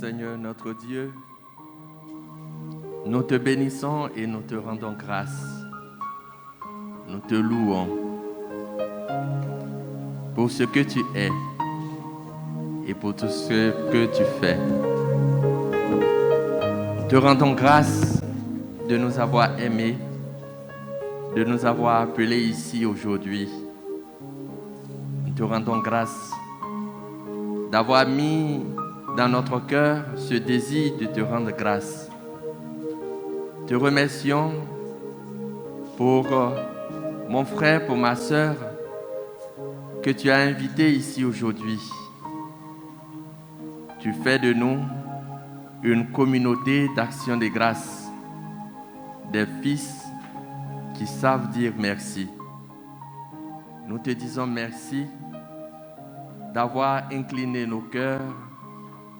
Seigneur notre Dieu, nous te bénissons et nous te rendons grâce. Nous te louons pour ce que tu es et pour tout ce que tu fais. Nous te rendons grâce de nous avoir aimés, de nous avoir appelés ici aujourd'hui. Nous te rendons grâce d'avoir mis dans notre cœur ce désir de te rendre grâce. Te remercions pour mon frère, pour ma sœur que tu as invité ici aujourd'hui. Tu fais de nous une communauté d'action de grâce, des fils qui savent dire merci. Nous te disons merci d'avoir incliné nos cœurs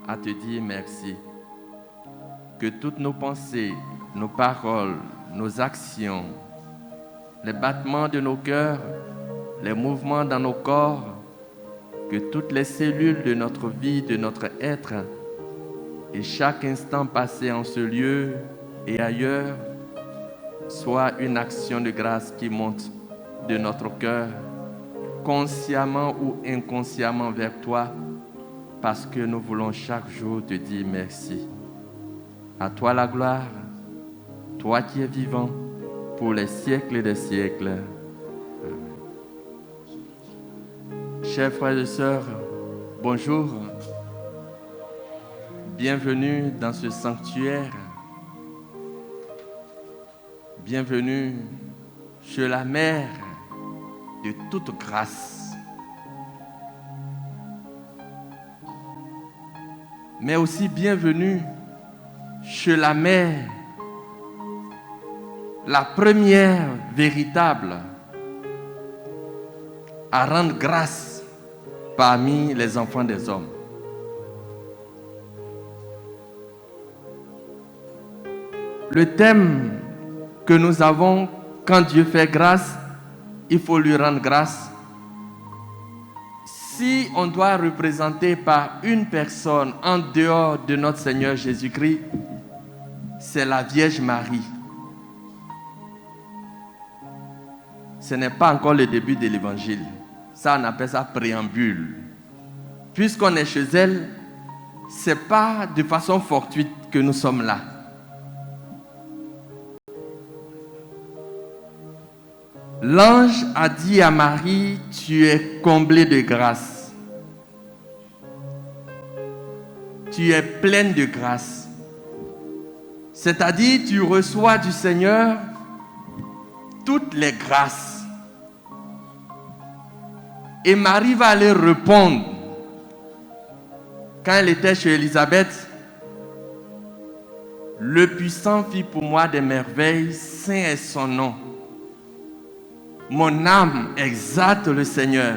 à te dire merci. Que toutes nos pensées, nos paroles, nos actions, les battements de nos cœurs, les mouvements dans nos corps, que toutes les cellules de notre vie, de notre être, et chaque instant passé en ce lieu et ailleurs, soit une action de grâce qui monte de notre cœur, consciemment ou inconsciemment vers toi, parce que nous voulons chaque jour te dire merci. À toi la gloire, toi qui es vivant pour les siècles des siècles. Amen. Chers frères et sœurs, bonjour. Bienvenue dans ce sanctuaire. Bienvenue chez la Mère de toute grâce. Mais aussi bienvenue chez la Mère, la première véritable à rendre grâce parmi les enfants des hommes. Le thème que nous avons, quand Dieu fait grâce, il faut lui rendre grâce. Si on doit représenter par une personne en dehors de notre Seigneur Jésus-Christ, c'est la Vierge Marie. Ce n'est pas encore le début de l'évangile. Ça, on appelle ça préambule. Puisqu'on est chez elle, ce n'est pas de façon fortuite que nous sommes là. L'ange a dit à Marie, tu es comblée de grâce. Tu es pleine de grâce. C'est-à-dire, tu reçois du Seigneur toutes les grâces. Et Marie va aller répondre. Quand elle était chez Élisabeth, le puissant fit pour moi des merveilles, saint est son nom. Mon âme exalte le Seigneur.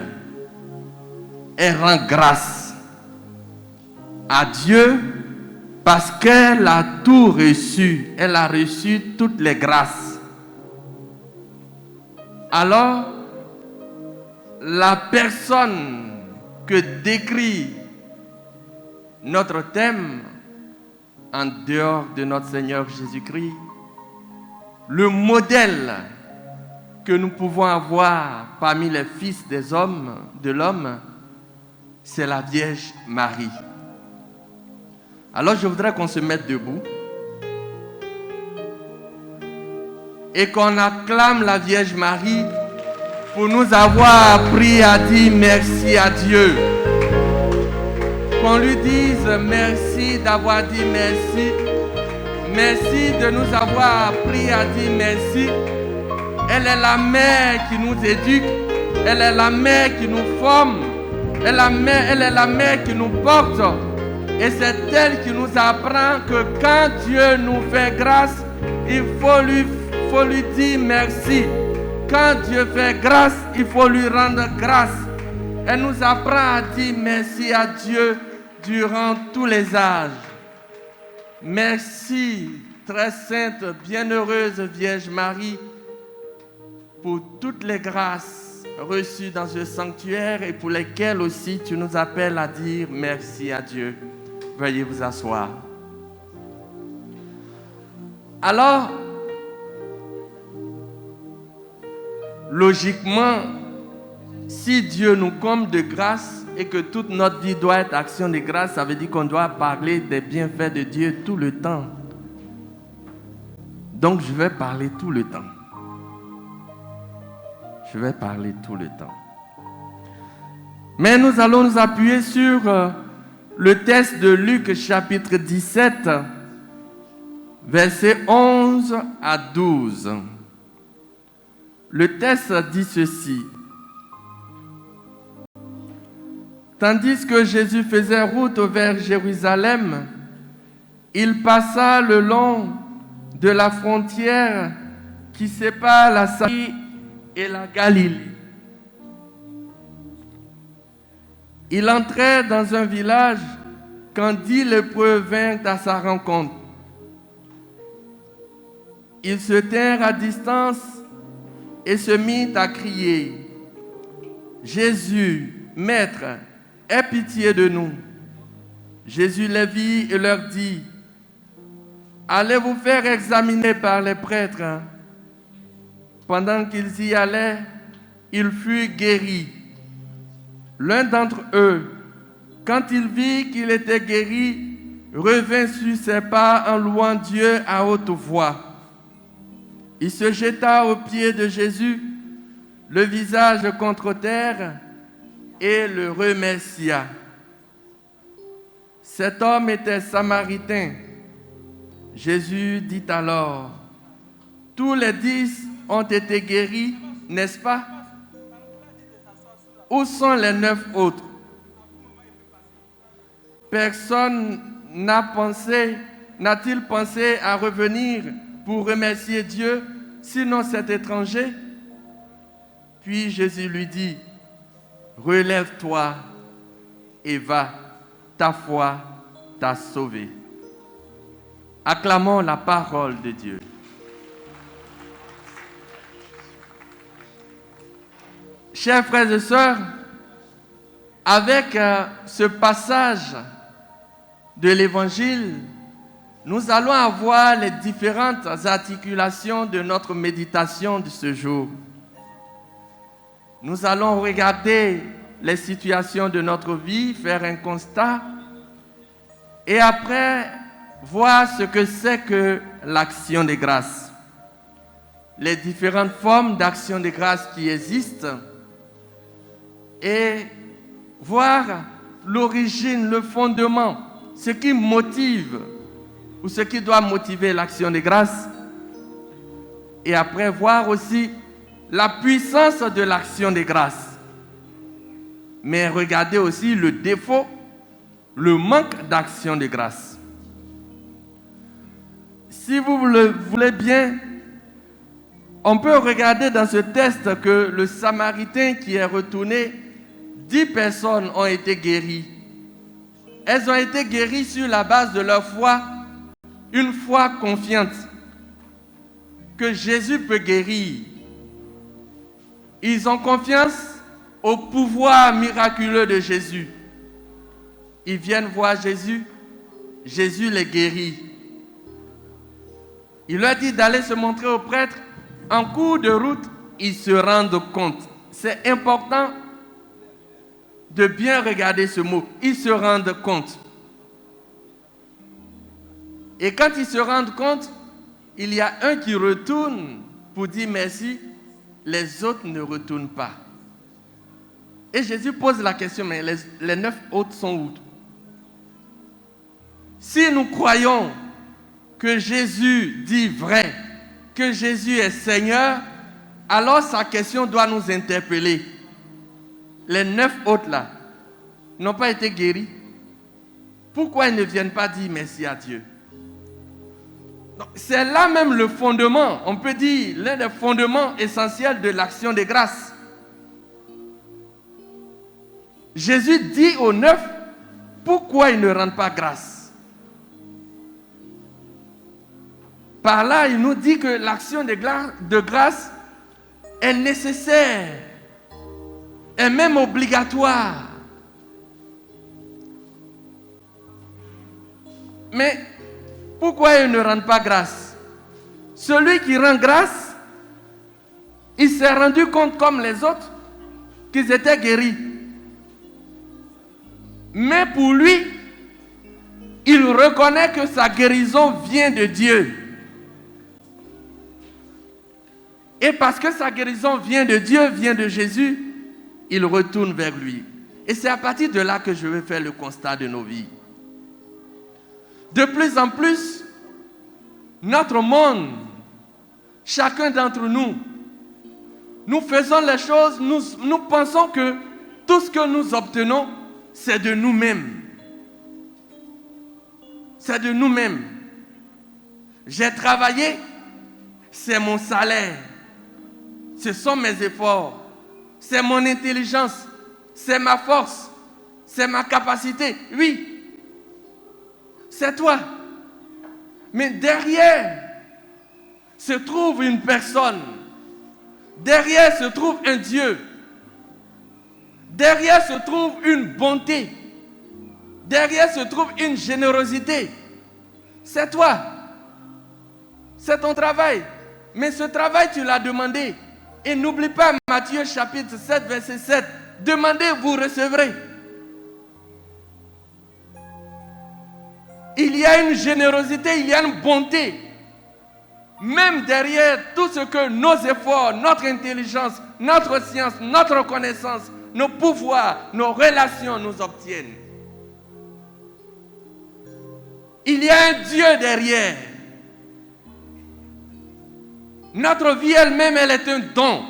Elle rend grâce à Dieu parce qu'elle a tout reçu. Elle a reçu toutes les grâces. Alors, la personne que décrit notre thème en dehors de notre Seigneur Jésus-Christ, le modèle que nous pouvons avoir parmi les fils des hommes, de l'homme, c'est la Vierge Marie. Alors je voudrais qu'on se mette debout et qu'on acclame la Vierge Marie pour nous avoir appris à dire merci à Dieu. Qu'on lui dise merci d'avoir dit merci. Merci de nous avoir appris à dire merci. Elle est la mère qui nous éduque. Elle est la mère qui nous forme. Elle est la mère qui nous porte. Et c'est elle qui nous apprend que quand Dieu nous fait grâce, il faut lui dire merci. Quand Dieu fait grâce, il faut lui rendre grâce. Elle nous apprend à dire merci à Dieu durant tous les âges. Merci, très sainte, bienheureuse Vierge Marie, pour toutes les grâces reçues dans ce sanctuaire et pour lesquelles aussi tu nous appelles à dire merci à Dieu. Veuillez vous asseoir. Alors, logiquement, si Dieu nous comble de grâce et que toute notre vie doit être action de grâce, ça veut dire qu'on doit parler des bienfaits de Dieu tout le temps. Donc, je vais parler tout le temps. Je vais parler tout le temps. Mais nous allons nous appuyer sur le texte de Luc chapitre 17, versets 11 à 12. Le texte dit ceci. Tandis que Jésus faisait route vers Jérusalem, il passa le long de la frontière qui sépare la Samarie et la Galilée. Il entrait dans un village quand 10 lépreux vinrent à sa rencontre. Ils se tinrent à distance et se mirent à crier, « Jésus, Maître, aie pitié de nous. » Jésus les vit et leur dit, « Allez vous faire examiner par les prêtres. » Pendant qu'ils y allaient, il fut guéri. L'un d'entre eux, quand il vit qu'il était guéri, revint sur ses pas en louant Dieu à haute voix. Il se jeta aux pieds de Jésus, le visage contre terre, et le remercia. Cet homme était samaritain. Jésus dit alors, « Tous les 10 ont été guéris, n'est-ce pas? Où sont les 9 autres? Personne n'a-t-il pensé à revenir pour remercier Dieu, sinon cet étranger? » Puis Jésus lui dit, « Relève-toi et va, ta foi t'a sauvé. » Acclamons la parole de Dieu. Chers frères et sœurs, avec ce passage de l'Évangile, nous allons avoir les différentes articulations de notre méditation de ce jour. Nous allons regarder les situations de notre vie, faire un constat, et après, voir ce que c'est que l'action de grâce. Les différentes formes d'action de grâce qui existent, et voir l'origine, le fondement, ce qui motive ou ce qui doit motiver l'action de grâce. Et après, voir aussi la puissance de l'action de grâce. Mais regardez aussi le défaut, le manque d'action de grâce. Si vous le voulez bien, on peut regarder dans ce texte que le Samaritain qui est retourné, 10 personnes ont été guéries. Elles ont été guéries sur la base de leur foi, une foi confiante que Jésus peut guérir. Ils ont confiance au pouvoir miraculeux de Jésus. Ils viennent voir Jésus, Jésus les guérit. Il leur dit d'aller se montrer aux prêtres. En cours de route, ils se rendent compte. C'est important de bien regarder ce mot. Ils se rendent compte. Et quand ils se rendent compte, il y a un qui retourne pour dire merci, les autres ne retournent pas. Et Jésus pose la question, mais les 9 autres sont où? Si nous croyons que Jésus dit vrai, que Jésus est Seigneur, alors sa question doit nous interpeller. Les 9 autres là n'ont pas été guéris. Pourquoi ils ne viennent pas dire merci à Dieu? C'est là même le fondement, on peut dire l'un des fondements essentiels de l'action de grâce. Jésus dit aux 9 pourquoi ils ne rendent pas grâce. Par là, il nous dit que l'action de grâce est nécessaire, est même obligatoire. Mais pourquoi ils ne rendent pas grâce? Celui qui rend grâce, il s'est rendu compte comme les autres qu'ils étaient guéris. Mais pour lui, il reconnaît que sa guérison vient de Dieu. Et parce que sa guérison vient de Dieu, vient de Jésus, il retourne vers lui. Et c'est à partir de là que je vais faire le constat de nos vies. De plus en plus, notre monde, chacun d'entre nous, nous faisons les choses, nous pensons que tout ce que nous obtenons, c'est de nous-mêmes. C'est de nous-mêmes. J'ai travaillé, c'est mon salaire. Ce sont mes efforts. C'est mon intelligence. C'est ma force. C'est ma capacité. Oui, c'est toi. Mais derrière se trouve une personne. Derrière se trouve un Dieu. Derrière se trouve une bonté. Derrière se trouve une générosité. C'est toi. C'est ton travail. Mais ce travail, tu l'as demandé. Et n'oublie pas Matthieu chapitre 7, verset 7. Demandez, vous recevrez. Il y a une générosité, il y a une bonté. Même derrière tout ce que nos efforts, notre intelligence, notre science, notre connaissance, nos pouvoirs, nos relations nous obtiennent. Il y a un Dieu derrière. Notre vie elle-même, elle est un don.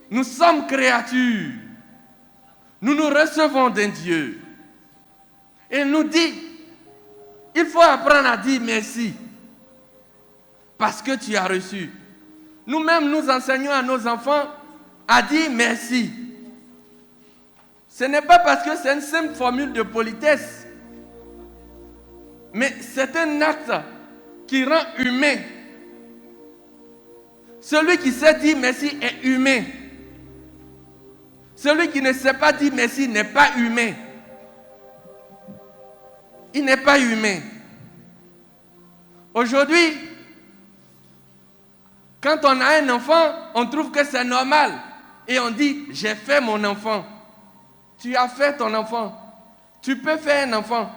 Nous sommes créatures. Nous nous recevons d'un Dieu. Et il nous dit, il faut apprendre à dire merci. Parce que tu as reçu. Nous-mêmes, nous enseignons à nos enfants à dire merci. Ce n'est pas parce que c'est une simple formule de politesse. Mais c'est un acte qui rend humain. Celui qui sait dire merci est humain. Celui qui ne sait pas dire merci n'est pas humain. Il n'est pas humain. Aujourd'hui, quand on a un enfant, on trouve que c'est normal. Et on dit, j'ai fait mon enfant. Tu as fait ton enfant. Tu peux faire un enfant.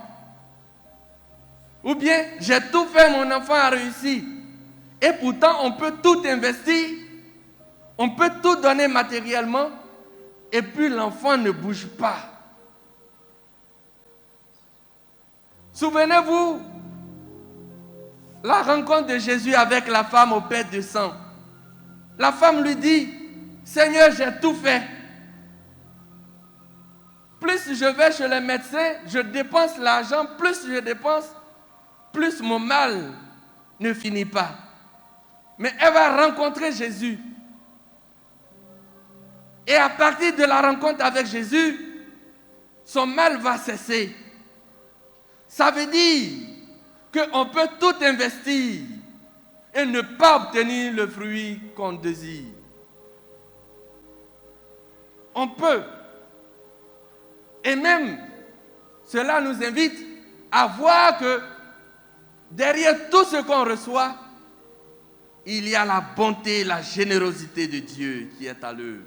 Ou bien, j'ai tout fait, mon enfant a réussi. Et pourtant, on peut tout investir. On peut tout donner matériellement. Et puis, l'enfant ne bouge pas. Souvenez-vous, la rencontre de Jésus avec la femme au pet de sang. La femme lui dit, Seigneur, j'ai tout fait. Plus je vais chez le médecin, je dépense l'argent, plus je dépense, plus mon mal ne finit pas. Mais elle va rencontrer Jésus. Et à partir de la rencontre avec Jésus, son mal va cesser. Ça veut dire qu'on peut tout investir et ne pas obtenir le fruit qu'on désire. On peut. Et même, cela nous invite à voir que derrière tout ce qu'on reçoit, il y a la bonté, la générosité de Dieu qui est à l'œuvre.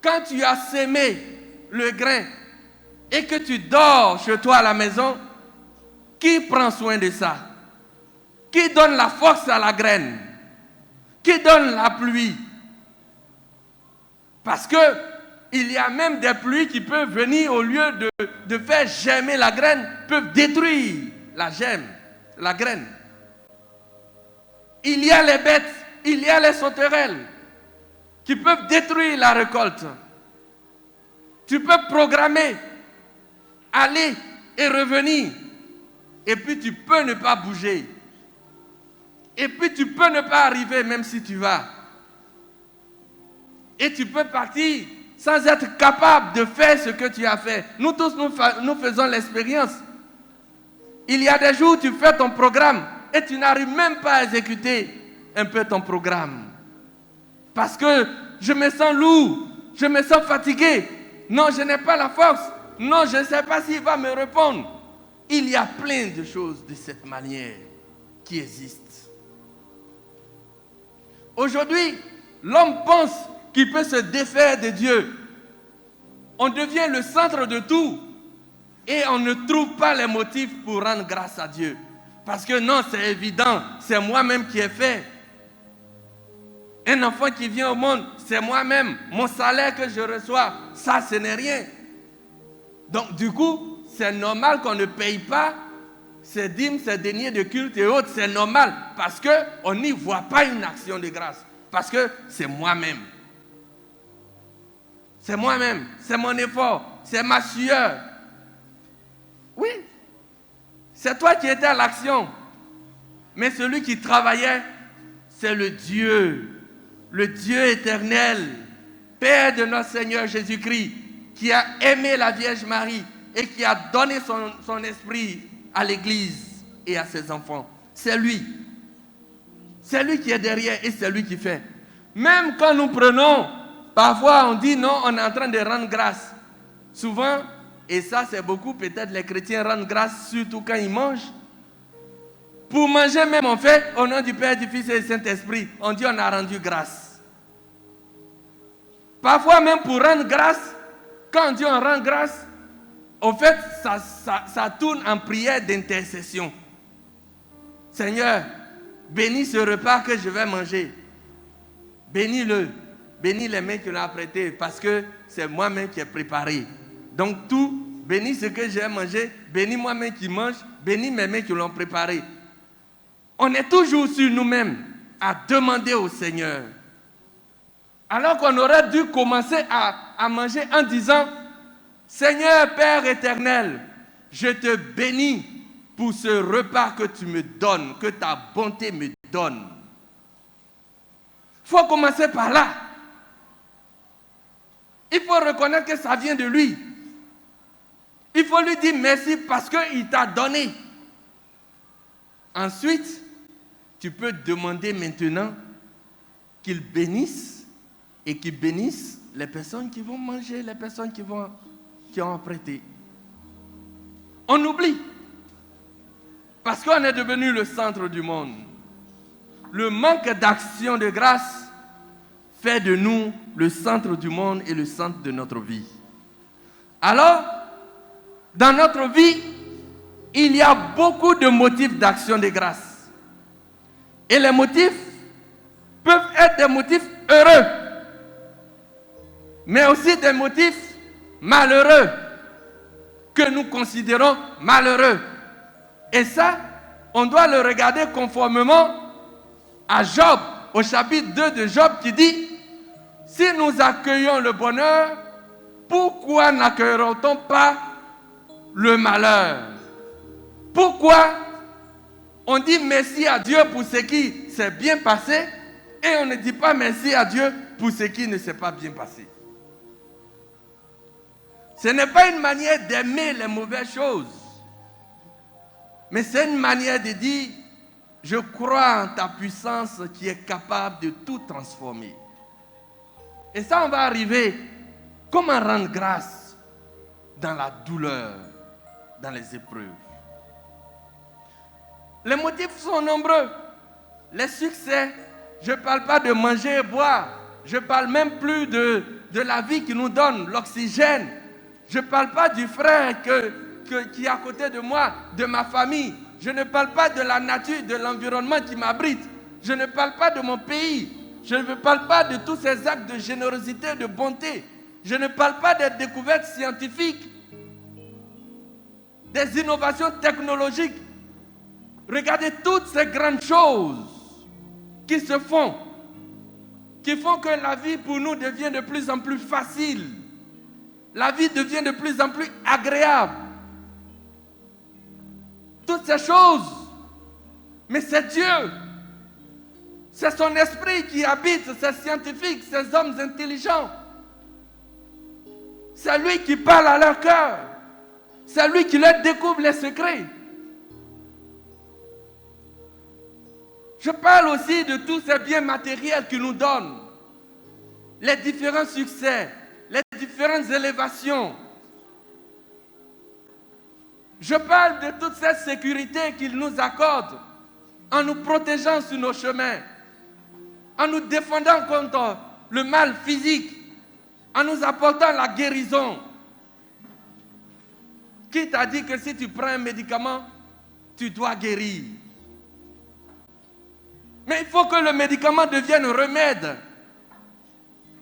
Quand tu as sémé le grain et que tu dors chez toi à la maison, qui prend soin de ça? Qui donne la force à la graine? Qui donne la pluie? Parce que il y a même des pluies qui peuvent venir au lieu de faire germer la graine, peuvent détruire la germe, la graine. Il y a les bêtes, il y a les sauterelles qui peuvent détruire la récolte. Tu peux programmer, aller et revenir. Et puis tu peux ne pas bouger. Et puis tu peux ne pas arriver même si tu vas. Et tu peux partir sans être capable de faire ce que tu as fait. Nous tous, nous faisons l'expérience. Il y a des jours où tu fais ton programme et tu n'arrives même pas à exécuter un peu ton programme. Parce que je me sens lourd, je me sens fatigué. Non, je n'ai pas la force. Non, je ne sais pas s'il va me répondre. Il y a plein de choses de cette manière qui existent. Aujourd'hui, l'homme pense qu'il peut se défaire de Dieu. On devient le centre de tout et on ne trouve pas les motifs pour rendre grâce à Dieu. Parce que non, c'est évident, c'est moi-même qui ai fait. Un enfant qui vient au monde, c'est moi-même. Mon salaire que je reçois, ça, ce n'est rien. Donc, du coup, c'est normal qu'on ne paye pas ces dîmes, ces deniers de culte et autres. C'est normal parce qu'on n'y voit pas une action de grâce. Parce que c'est moi-même. C'est moi-même, c'est mon effort, c'est ma sueur. Oui, c'est toi qui étais à l'action. Mais celui qui travaillait, c'est le Dieu éternel, Père de notre Seigneur Jésus-Christ, qui a aimé la Vierge Marie et qui a donné son esprit à l'Église et à ses enfants. C'est lui. C'est lui qui est derrière et c'est lui qui fait. Même quand nous prenons, parfois on dit non, on est en train de rendre grâce. Souvent, et ça c'est beaucoup, peut-être les chrétiens rendent grâce surtout quand ils mangent. Pour manger même on fait au nom du Père, du Fils et du Saint-Esprit. On dit on a rendu grâce. Parfois même pour rendre grâce, quand on dit on rend grâce, en fait ça tourne en prière d'intercession. Seigneur, bénis ce repas que je vais manger. Bénis-le. Bénis les mains qui l'ont apprêté parce que c'est moi-même qui ai préparé. Donc tout, bénis ce que j'ai mangé, bénis moi-même qui mange, bénis mes mains qui l'ont préparé. On est toujours sur nous-mêmes à demander au Seigneur. Alors qu'on aurait dû commencer à manger en disant, Seigneur Père éternel, je te bénis pour ce repas que tu me donnes, que ta bonté me donne. Il faut commencer par là. Il faut reconnaître que ça vient de lui. Il faut lui dire merci parce qu'il t'a donné. Ensuite, tu peux demander maintenant qu'il bénisse et qu'il bénisse les personnes qui vont manger, les personnes qui ont apprêté. On oublie. Parce qu'on est devenu le centre du monde. Le manque d'action de grâce fait de nous le centre du monde et le centre de notre vie. Alors, dans notre vie, il y a beaucoup de motifs d'action de grâce. Et les motifs peuvent être des motifs heureux, mais aussi des motifs malheureux, que nous considérons malheureux. Et ça, on doit le regarder conformément à Job, au chapitre 2 de Job qui dit, si nous accueillons le bonheur, pourquoi n'accueillera-t-on pas le malheur? Pourquoi on dit merci à Dieu pour ce qui s'est bien passé et on ne dit pas merci à Dieu pour ce qui ne s'est pas bien passé? Ce n'est pas une manière d'aimer les mauvaises choses, mais c'est une manière de dire, je crois en ta puissance qui est capable de tout transformer. Et ça, on va arriver. Comment rendre grâce dans la douleur, dans les épreuves? Les motifs sont nombreux. Les succès, je ne parle pas de manger et boire. Je ne parle même plus de la vie qui nous donne, l'oxygène. Je ne parle pas du frère qui est à côté de moi, de ma famille. Je ne parle pas de la nature, de l'environnement qui m'abrite. Je ne parle pas de mon pays. Je ne parle pas de tous ces actes de générosité, de bonté. Je ne parle pas des découvertes scientifiques, des innovations technologiques. Regardez toutes ces grandes choses qui se font, qui font que la vie pour nous devient de plus en plus facile. La vie devient de plus en plus agréable. Toutes ces choses, mais c'est Dieu. C'est son esprit qui habite ces scientifiques, ces hommes intelligents. C'est lui qui parle à leur cœur. C'est lui qui leur découvre les secrets. Je parle aussi de tous ces biens matériels qu'il nous donne. Les différents succès, les différentes élévations. Je parle de toute cette sécurité qu'il nous accorde en nous protégeant sur nos chemins, en nous défendant contre le mal physique, en nous apportant la guérison. Qui t'a dit que si tu prends un médicament, tu dois guérir? Mais il faut que le médicament devienne remède.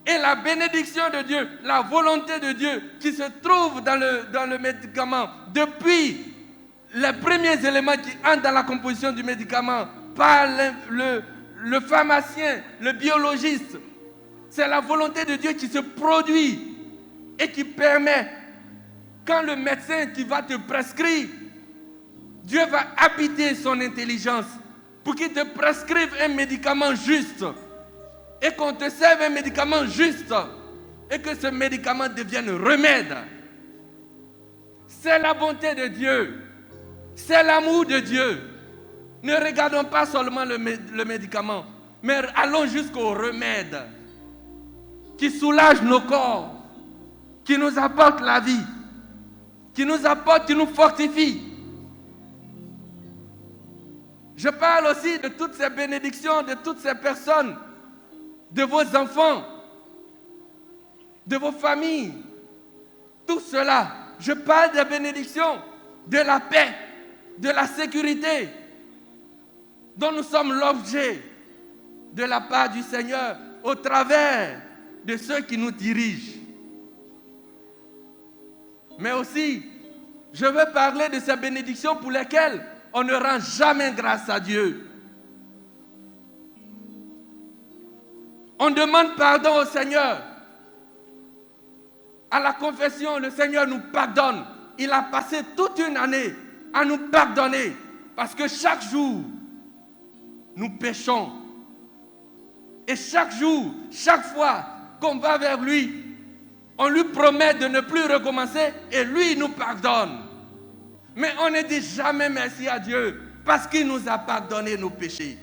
Et la bénédiction de Dieu, la volonté de Dieu qui se trouve dans le médicament, depuis les premiers éléments qui entrent dans la composition du médicament, par le pharmacien, le biologiste, c'est la volonté de Dieu qui se produit et qui permet, quand le médecin qui va te prescrire, Dieu va habiter son intelligence pour qu'il te prescrive un médicament juste et qu'on te serve un médicament juste et que ce médicament devienne remède. C'est la bonté de Dieu, c'est l'amour de Dieu. Ne regardons pas seulement le médicament, mais allons jusqu'au remède qui soulage nos corps, qui nous apporte la vie, qui nous fortifie. Je parle aussi de toutes ces bénédictions, de toutes ces personnes, de vos enfants, de vos familles. Tout cela, je parle des bénédictions, de la paix, de la sécurité, dont nous sommes l'objet de la part du Seigneur au travers de ceux qui nous dirigent. Mais aussi, je veux parler de ces bénédictions pour lesquelles on ne rend jamais grâce à Dieu. On demande pardon au Seigneur. À la confession, le Seigneur nous pardonne. Il a passé toute une année à nous pardonner parce que chaque jour, nous péchons. Et chaque jour, chaque fois qu'on va vers lui, on lui promet de ne plus recommencer et lui nous pardonne. Mais on ne dit jamais merci à Dieu parce qu'il nous a pardonné nos péchés.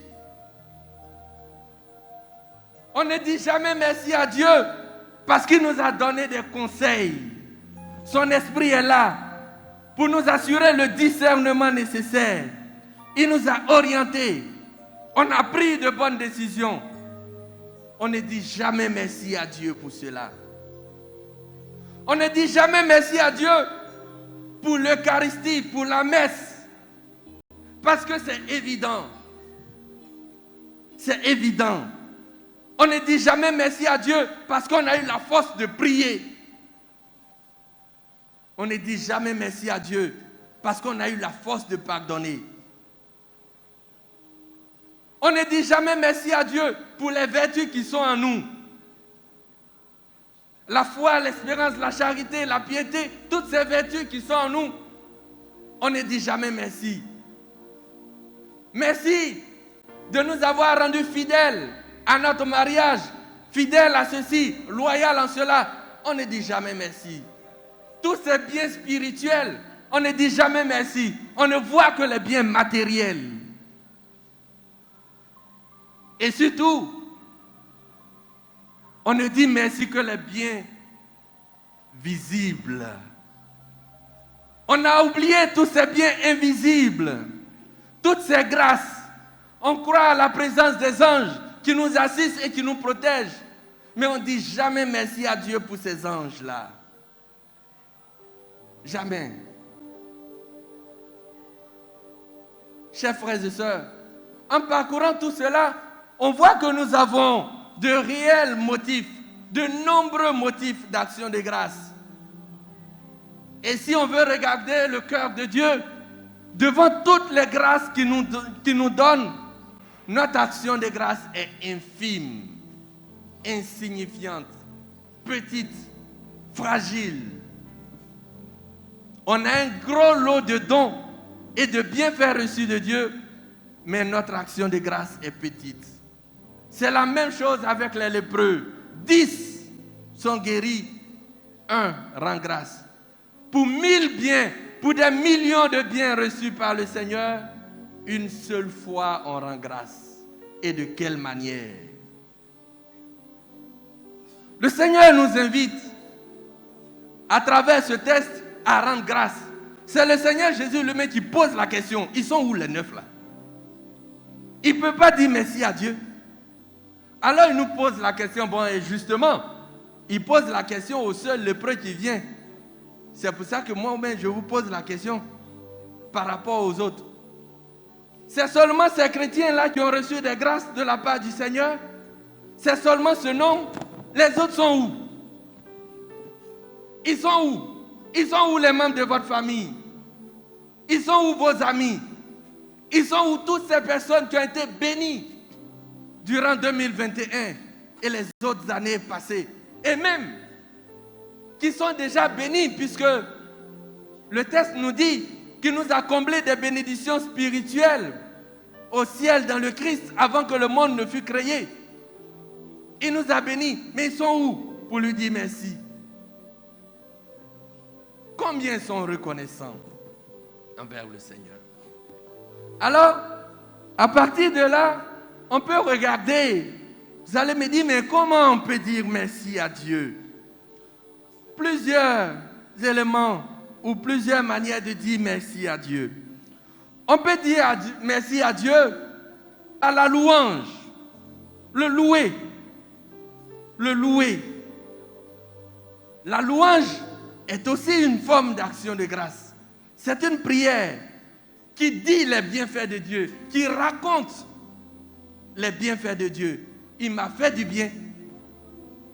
On ne dit jamais merci à Dieu parce qu'il nous a donné des conseils. Son esprit est là pour nous assurer le discernement nécessaire. Il nous a orientés. On a pris de bonnes décisions. On ne dit jamais merci à Dieu pour cela. On ne dit jamais merci à Dieu pour l'Eucharistie, pour la messe. Parce que c'est évident. C'est évident. On ne dit jamais merci à Dieu parce qu'on a eu la force de prier. On ne dit jamais merci à Dieu parce qu'on a eu la force de pardonner. On ne dit jamais merci à Dieu pour les vertus qui sont en nous. La foi, l'espérance, la charité, la piété, toutes ces vertus qui sont en nous, on ne dit jamais merci. Merci de nous avoir rendus fidèles à notre mariage, fidèles à ceci, loyaux en cela. On ne dit jamais merci. Tous ces biens spirituels, on ne dit jamais merci. On ne voit que les biens matériels. Et surtout, on ne dit merci que les biens visibles. On a oublié tous ces biens invisibles, toutes ces grâces. On croit à la présence des anges qui nous assistent et qui nous protègent. Mais on ne dit jamais merci à Dieu pour ces anges-là. Jamais. Chers frères et sœurs, en parcourant tout cela, on voit que nous avons de réels motifs, de nombreux motifs d'action de grâce. Et si on veut regarder le cœur de Dieu, devant toutes les grâces qu'il nous donne, notre action de grâce est infime, insignifiante, petite, fragile. On a un gros lot de dons et de bienfaits reçus de Dieu, mais notre action de grâce est petite. C'est la même chose avec les lépreux. 10 sont guéris, 1 rend grâce. Pour 1000 biens, pour des millions de biens reçus par le Seigneur, une seule fois on rend grâce. Et de quelle manière? Le Seigneur nous invite, à travers ce texte, à rendre grâce. C'est le Seigneur Jésus lui-même qui pose la question. Ils sont où les 9 là? Il ne peut pas dire merci à Dieu. Alors il nous pose la question. Bon, et justement, il pose la question au seul lépreux qui vient. C'est pour ça que moi-même, je vous pose la question par rapport aux autres. C'est seulement ces chrétiens-là qui ont reçu des grâces de la part du Seigneur. C'est seulement ce nom. Les autres sont où? Ils sont où? Ils sont où les membres de votre famille? Ils sont où vos amis? Ils sont où toutes ces personnes qui ont été bénies durant 2021 et les autres années passées? Et même qui sont déjà bénis, puisque le texte nous dit qu'il nous a comblé des bénédictions spirituelles au ciel dans le Christ avant que le monde ne fût créé. Il nous a bénis, mais ils sont où pour lui dire merci? Combien sont reconnaissants envers le Seigneur? Alors, à partir de là, on peut regarder. Vous allez me dire, mais comment on peut dire merci à Dieu? Plusieurs éléments ou plusieurs manières de dire merci à Dieu. On peut dire merci à Dieu à la louange, le louer. Le louer. La louange est aussi une forme d'action de grâce. C'est une prière qui dit les bienfaits de Dieu, qui raconte les bienfaits de Dieu. Il m'a fait du bien.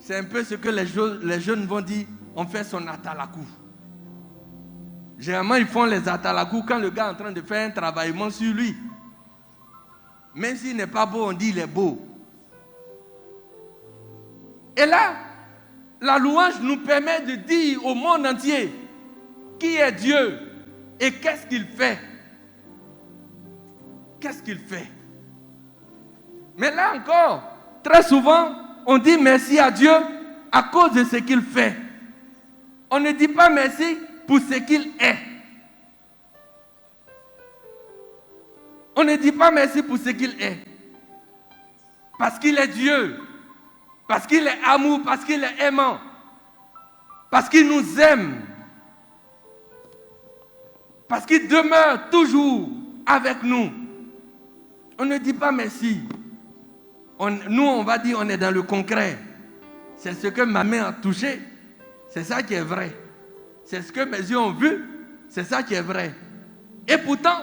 C'est un peu ce que les jeunes vont dire, on fait son atalakou. Généralement, ils font les atalakou quand le gars est en train de faire un travaillement sur lui. Même s'il n'est pas beau, on dit il est beau. Et là, la louange nous permet de dire au monde entier qui est Dieu et qu'est-ce qu'il fait. Qu'est-ce qu'il fait? Mais là encore, très souvent, on dit merci à Dieu à cause de ce qu'il fait. On ne dit pas merci pour ce qu'il est. On ne dit pas merci pour ce qu'il est. Parce qu'il est Dieu. Parce qu'il est amour, parce qu'il est aimant. Parce qu'il nous aime. Parce qu'il demeure toujours avec nous. On ne dit pas merci. Nous, on va dire on est dans le concret. C'est ce que ma main a touché. C'est ça qui est vrai. C'est ce que mes yeux ont vu. C'est ça qui est vrai. Et pourtant,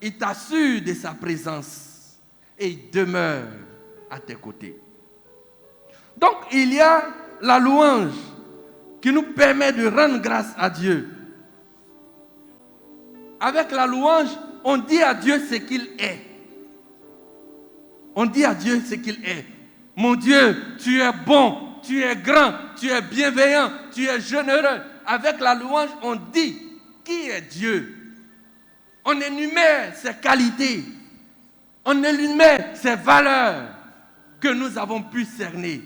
il t'assure de sa présence. Et il demeure à tes côtés. Donc, il y a la louange qui nous permet de rendre grâce à Dieu. Avec la louange, on dit à Dieu ce qu'il est. On dit à Dieu ce qu'il est. Mon Dieu, tu es bon, tu es grand, tu es bienveillant, tu es généreux. Avec la louange, on dit qui est Dieu. On énumère ses qualités. On énumère ses valeurs que nous avons pu cerner.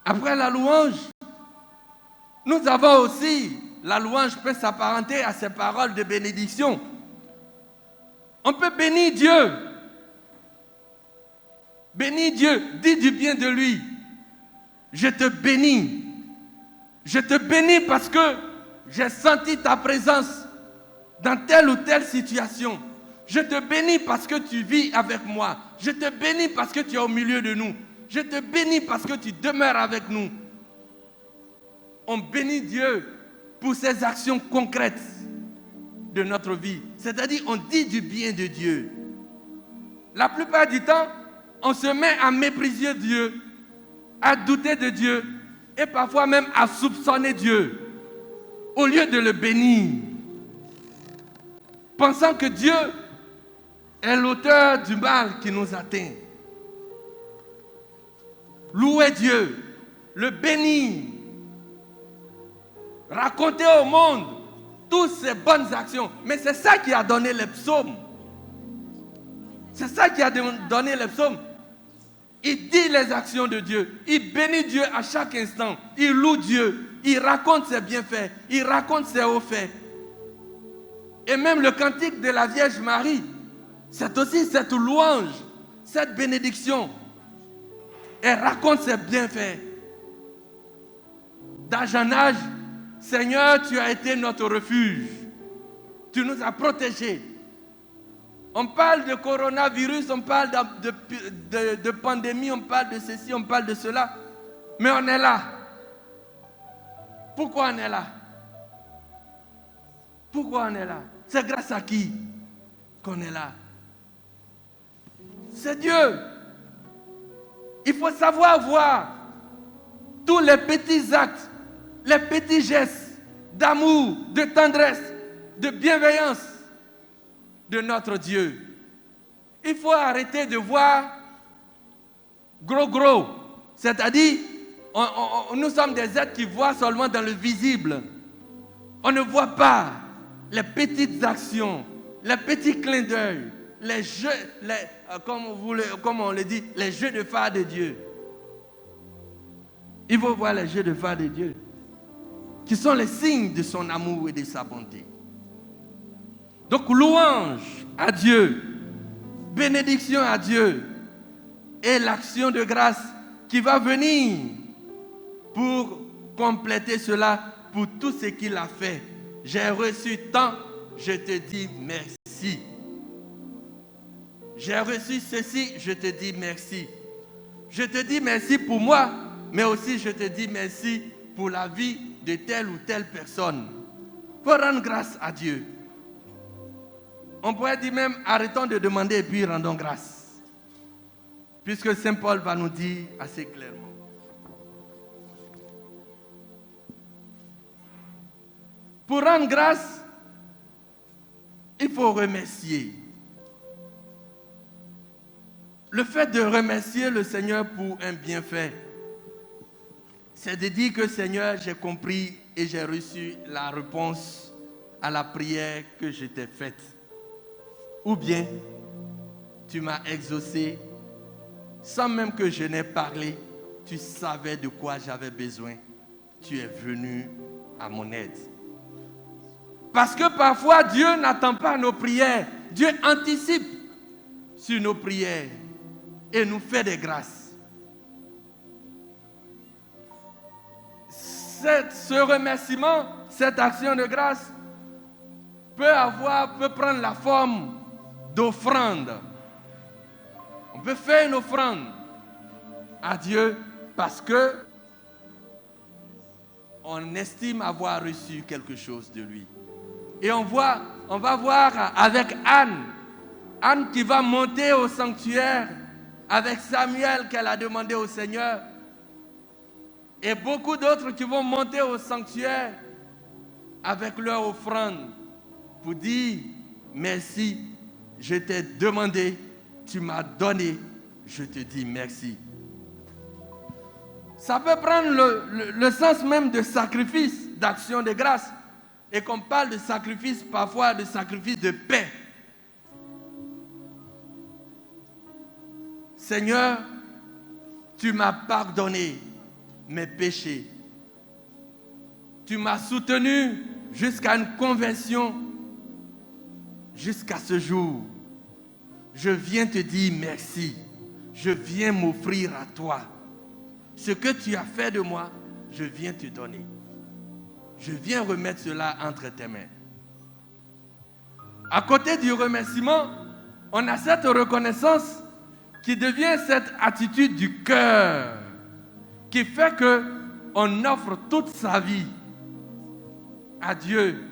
Après la louange, nous avons aussi, la louange peut s'apparenter à ces paroles de bénédiction. On peut bénir Dieu. Bénis Dieu, dis du bien de lui. Je te bénis. Je te bénis parce que j'ai senti ta présence dans telle ou telle situation. Je te bénis parce que tu vis avec moi. Je te bénis parce que tu es au milieu de nous. Je te bénis parce que tu demeures avec nous. On bénit Dieu pour ses actions concrètes de notre vie. C'est-à-dire, on dit du bien de Dieu. La plupart du temps, on se met à mépriser Dieu, à douter de Dieu et parfois même à soupçonner Dieu au lieu de le bénir. Pensant que Dieu est l'auteur du mal qui nous atteint. Louer Dieu, le bénir, raconter au monde toutes ses bonnes actions. Mais c'est ça qui a donné les psaumes. C'est ça qui a donné les psaumes. Il dit les actions de Dieu. Il bénit Dieu à chaque instant. Il loue Dieu. Il raconte ses bienfaits. Il raconte ses hauts faits. Et même le cantique de la Vierge Marie, c'est aussi cette louange, cette bénédiction. Elle raconte ses bienfaits. d'âge en âge, Seigneur, tu as été notre refuge. Tu nous as protégés. On parle de coronavirus, on parle de pandémie, on parle de ceci, on parle de cela. Mais on est là. Pourquoi on est là? Pourquoi on est là? C'est grâce à qui qu'on est là? C'est Dieu. Il faut savoir voir tous les petits actes, les petits gestes d'amour, de tendresse, de bienveillance de notre Dieu. Il faut arrêter de voir gros, c'est-à-dire nous sommes des êtres qui voient seulement dans le visible. On ne voit pas les petites actions, les petits clins d'œil, les jeux, comme on le dit, les jeux de phare de Dieu. Il faut voir les jeux de phare de Dieu, qui sont les signes de son amour et de sa bonté. Donc, louange à Dieu, bénédiction à Dieu, et l'action de grâce qui va venir pour compléter cela, pour tout ce qu'il a fait. J'ai reçu tant, je te dis merci. J'ai reçu ceci, je te dis merci. Je te dis merci pour moi, mais aussi je te dis merci pour la vie de telle ou telle personne. Il faut rendre grâce à Dieu. On pourrait dire même, arrêtons de demander et puis rendons grâce. Puisque Saint Paul va nous dire assez clairement. Pour rendre grâce, il faut remercier. Le fait de remercier le Seigneur pour un bienfait, c'est de dire que Seigneur, j'ai compris et j'ai reçu la réponse à la prière que je t'ai faite. Ou bien, tu m'as exaucé sans même que je n'ai parlé. Tu savais de quoi j'avais besoin. Tu es venu à mon aide. Parce que parfois, Dieu n'attend pas nos prières. Dieu anticipe sur nos prières et nous fait des grâces. Ce remerciement, cette action de grâce peut prendre la forme d'offrande. On peut faire une offrande à Dieu parce que on estime avoir reçu quelque chose de lui. Et on va voir avec Anne qui va monter au sanctuaire avec Samuel qu'elle a demandé au Seigneur. Et beaucoup d'autres qui vont monter au sanctuaire avec leur offrande pour dire merci, je t'ai demandé, tu m'as donné, je te dis merci. Ça peut prendre le sens même de sacrifice, d'action de grâce. Et qu'on parle de sacrifice, parfois de sacrifice de paix. Seigneur, tu m'as pardonné mes péchés. Tu m'as soutenu jusqu'à une conversion, jusqu'à ce jour. Je viens te dire merci. Je viens m'offrir à toi. Ce que tu as fait de moi, je viens te donner. Je viens remettre cela entre tes mains. À côté du remerciement, on a cette reconnaissance qui devient cette attitude du cœur qui fait qu'on offre toute sa vie à Dieu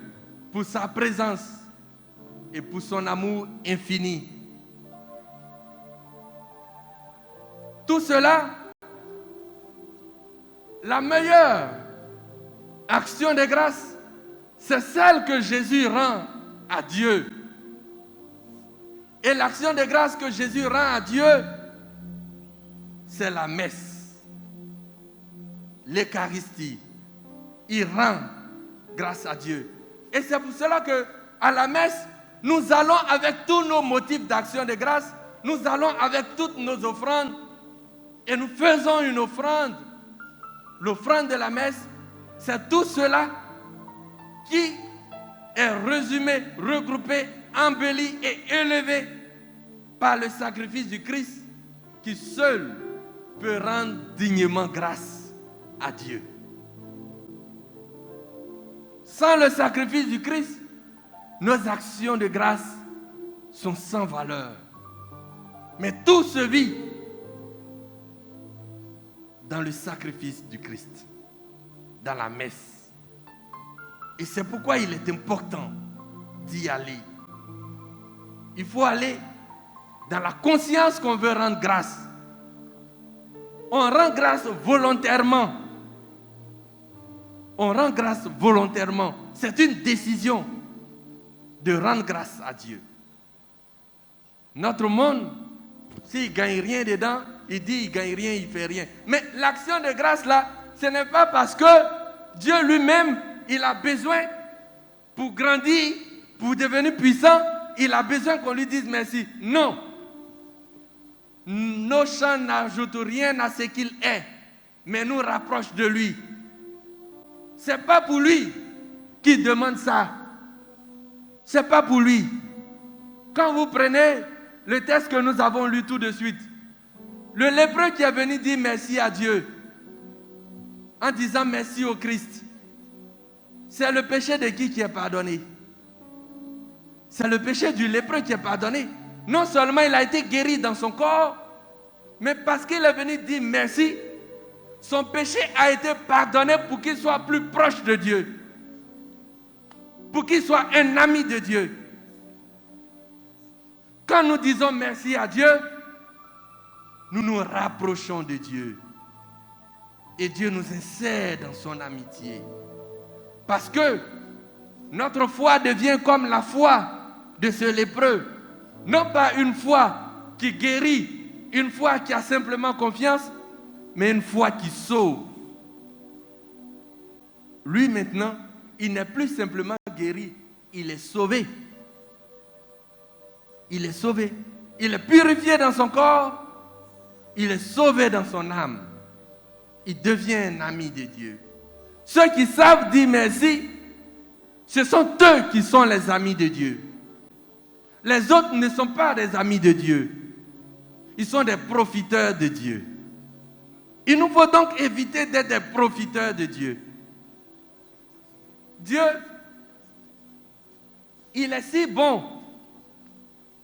pour sa présence et pour son amour infini. Tout cela, la meilleure action de grâce, c'est celle que Jésus rend à Dieu. Et l'action de grâce que Jésus rend à Dieu, c'est la messe, l'Eucharistie. Il rend grâce à Dieu. Et c'est pour cela qu'à la messe, nous allons avec tous nos motifs d'action de grâce, nous allons avec toutes nos offrandes et nous faisons une offrande. L'offrande de la messe, c'est tout cela qui est résumé, regroupé, embelli et élevé par le sacrifice du Christ qui seul peut rendre dignement grâce à Dieu. Sans le sacrifice du Christ, nos actions de grâce sont sans valeur. Mais tout se vit dans le sacrifice du Christ, dans la messe. Et c'est pourquoi il est important d'y aller. Il faut aller dans la conscience qu'on veut rendre grâce. On rend grâce volontairement. On rend grâce volontairement. C'est une décision de rendre grâce à Dieu. Notre monde, s'il ne gagne rien dedans, il dit il ne gagne rien, il ne fait rien. Mais l'action de grâce là, ce n'est pas parce que Dieu lui-même, il a besoin pour grandir, pour devenir puissant, il a besoin qu'on lui dise merci. Non. Nos chants n'ajoutent rien à ce qu'il est, mais nous rapprochent de lui. Ce n'est pas pour lui qui demande ça. Ce n'est pas pour lui. Quand vous prenez le texte que nous avons lu tout de suite, le lépreux qui est venu dire merci à Dieu, en disant merci au Christ, c'est le péché de qui est pardonné? C'est le péché du lépreux qui est pardonné. Non seulement il a été guéri dans son corps, mais parce qu'il est venu dire merci, son péché a été pardonné pour qu'il soit plus proche de Dieu. Pour qu'il soit un ami de Dieu. Quand nous disons merci à Dieu, nous nous rapprochons de Dieu. Et Dieu nous insère dans son amitié. Parce que notre foi devient comme la foi de ce lépreux. Non pas une foi qui guérit, une foi qui a simplement confiance, mais une foi qui sauve. Lui maintenant, il n'est plus simplement guéri, il est sauvé. Il est sauvé. Il est purifié dans son corps, il est sauvé dans son âme. Il devient un ami de Dieu. Ceux qui savent dire merci, ce sont eux qui sont les amis de Dieu. Les autres ne sont pas des amis de Dieu. Ils sont des profiteurs de Dieu. Il nous faut donc éviter d'être des profiteurs de Dieu. Dieu, il est si bon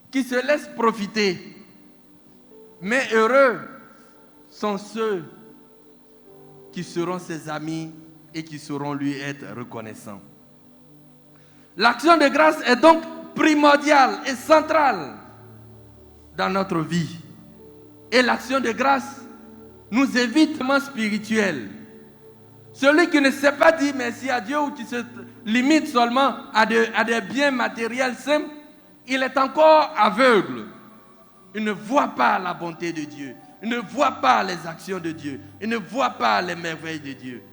qu'il se laisse profiter. Mais heureux sont ceux qui seront ses amis et qui sauront lui être reconnaissants. L'action de grâce est donc primordiale et centrale dans notre vie. Et l'action de grâce nous évite le spirituel. Celui qui ne sait pas dire merci à Dieu ou qui se limite seulement à des biens matériels simples, il est encore aveugle. Il ne voit pas la bonté de Dieu. Il ne voit pas les actions de Dieu. Il ne voit pas les merveilles de Dieu.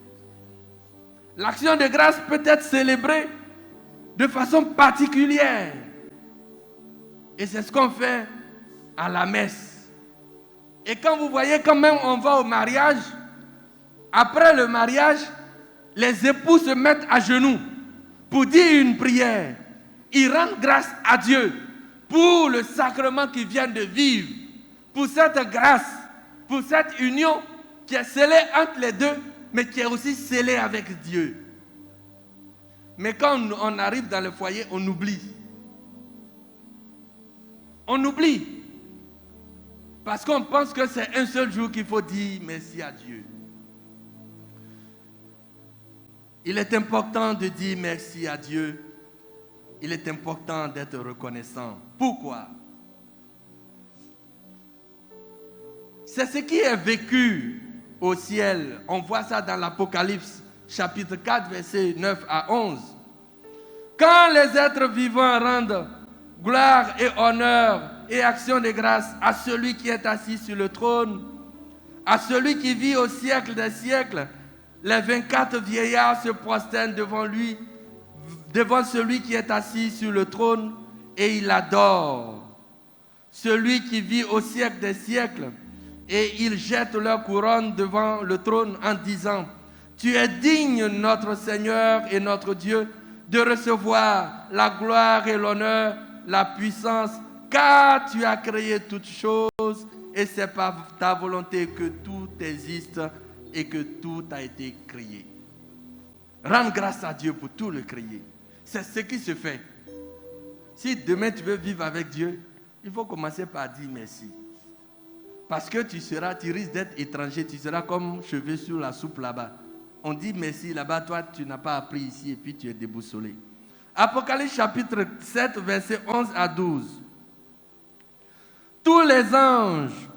L'action de grâce peut être célébrée de façon particulière. Et c'est ce qu'on fait à la messe. Et quand vous voyez quand même on va au mariage, après le mariage, les époux se mettent à genoux pour dire une prière. Ils rendent grâce à Dieu pour le sacrement qu'ils viennent de vivre, pour cette grâce, pour cette union qui est scellée entre les deux, mais qui est aussi scellée avec Dieu. Mais quand on arrive dans le foyer, on oublie. On oublie. Parce qu'on pense que c'est un seul jour qu'il faut dire merci à Dieu. Il est important de dire merci à Dieu. Il est important d'être reconnaissant. Pourquoi? C'est ce qui est vécu au ciel. On voit ça dans l'Apocalypse, chapitre 4, versets 9 à 11. Quand les êtres vivants rendent gloire et honneur et action de grâce à celui qui est assis sur le trône, à celui qui vit au siècle des siècles, les 24 vieillards se prosternent devant lui, devant celui qui est assis sur le trône, et il adore celui qui vit au siècle des siècles, et ils jettent leur couronne devant le trône en disant: Tu es digne, notre Seigneur et notre Dieu, de recevoir la gloire et l'honneur, la puissance, car tu as créé toutes choses, et c'est par ta volonté que tout existe et que tout a été créé. Rends grâce à Dieu pour tout le crier. C'est ce qui se fait. Si demain tu veux vivre avec Dieu, il faut commencer par dire merci. Parce que tu risques d'être étranger, tu seras comme cheveux sur la soupe là-bas. On dit merci là-bas, toi tu n'as pas appris ici et puis tu es déboussolé. Apocalypse chapitre 7, versets 11 à 12. Tous les anges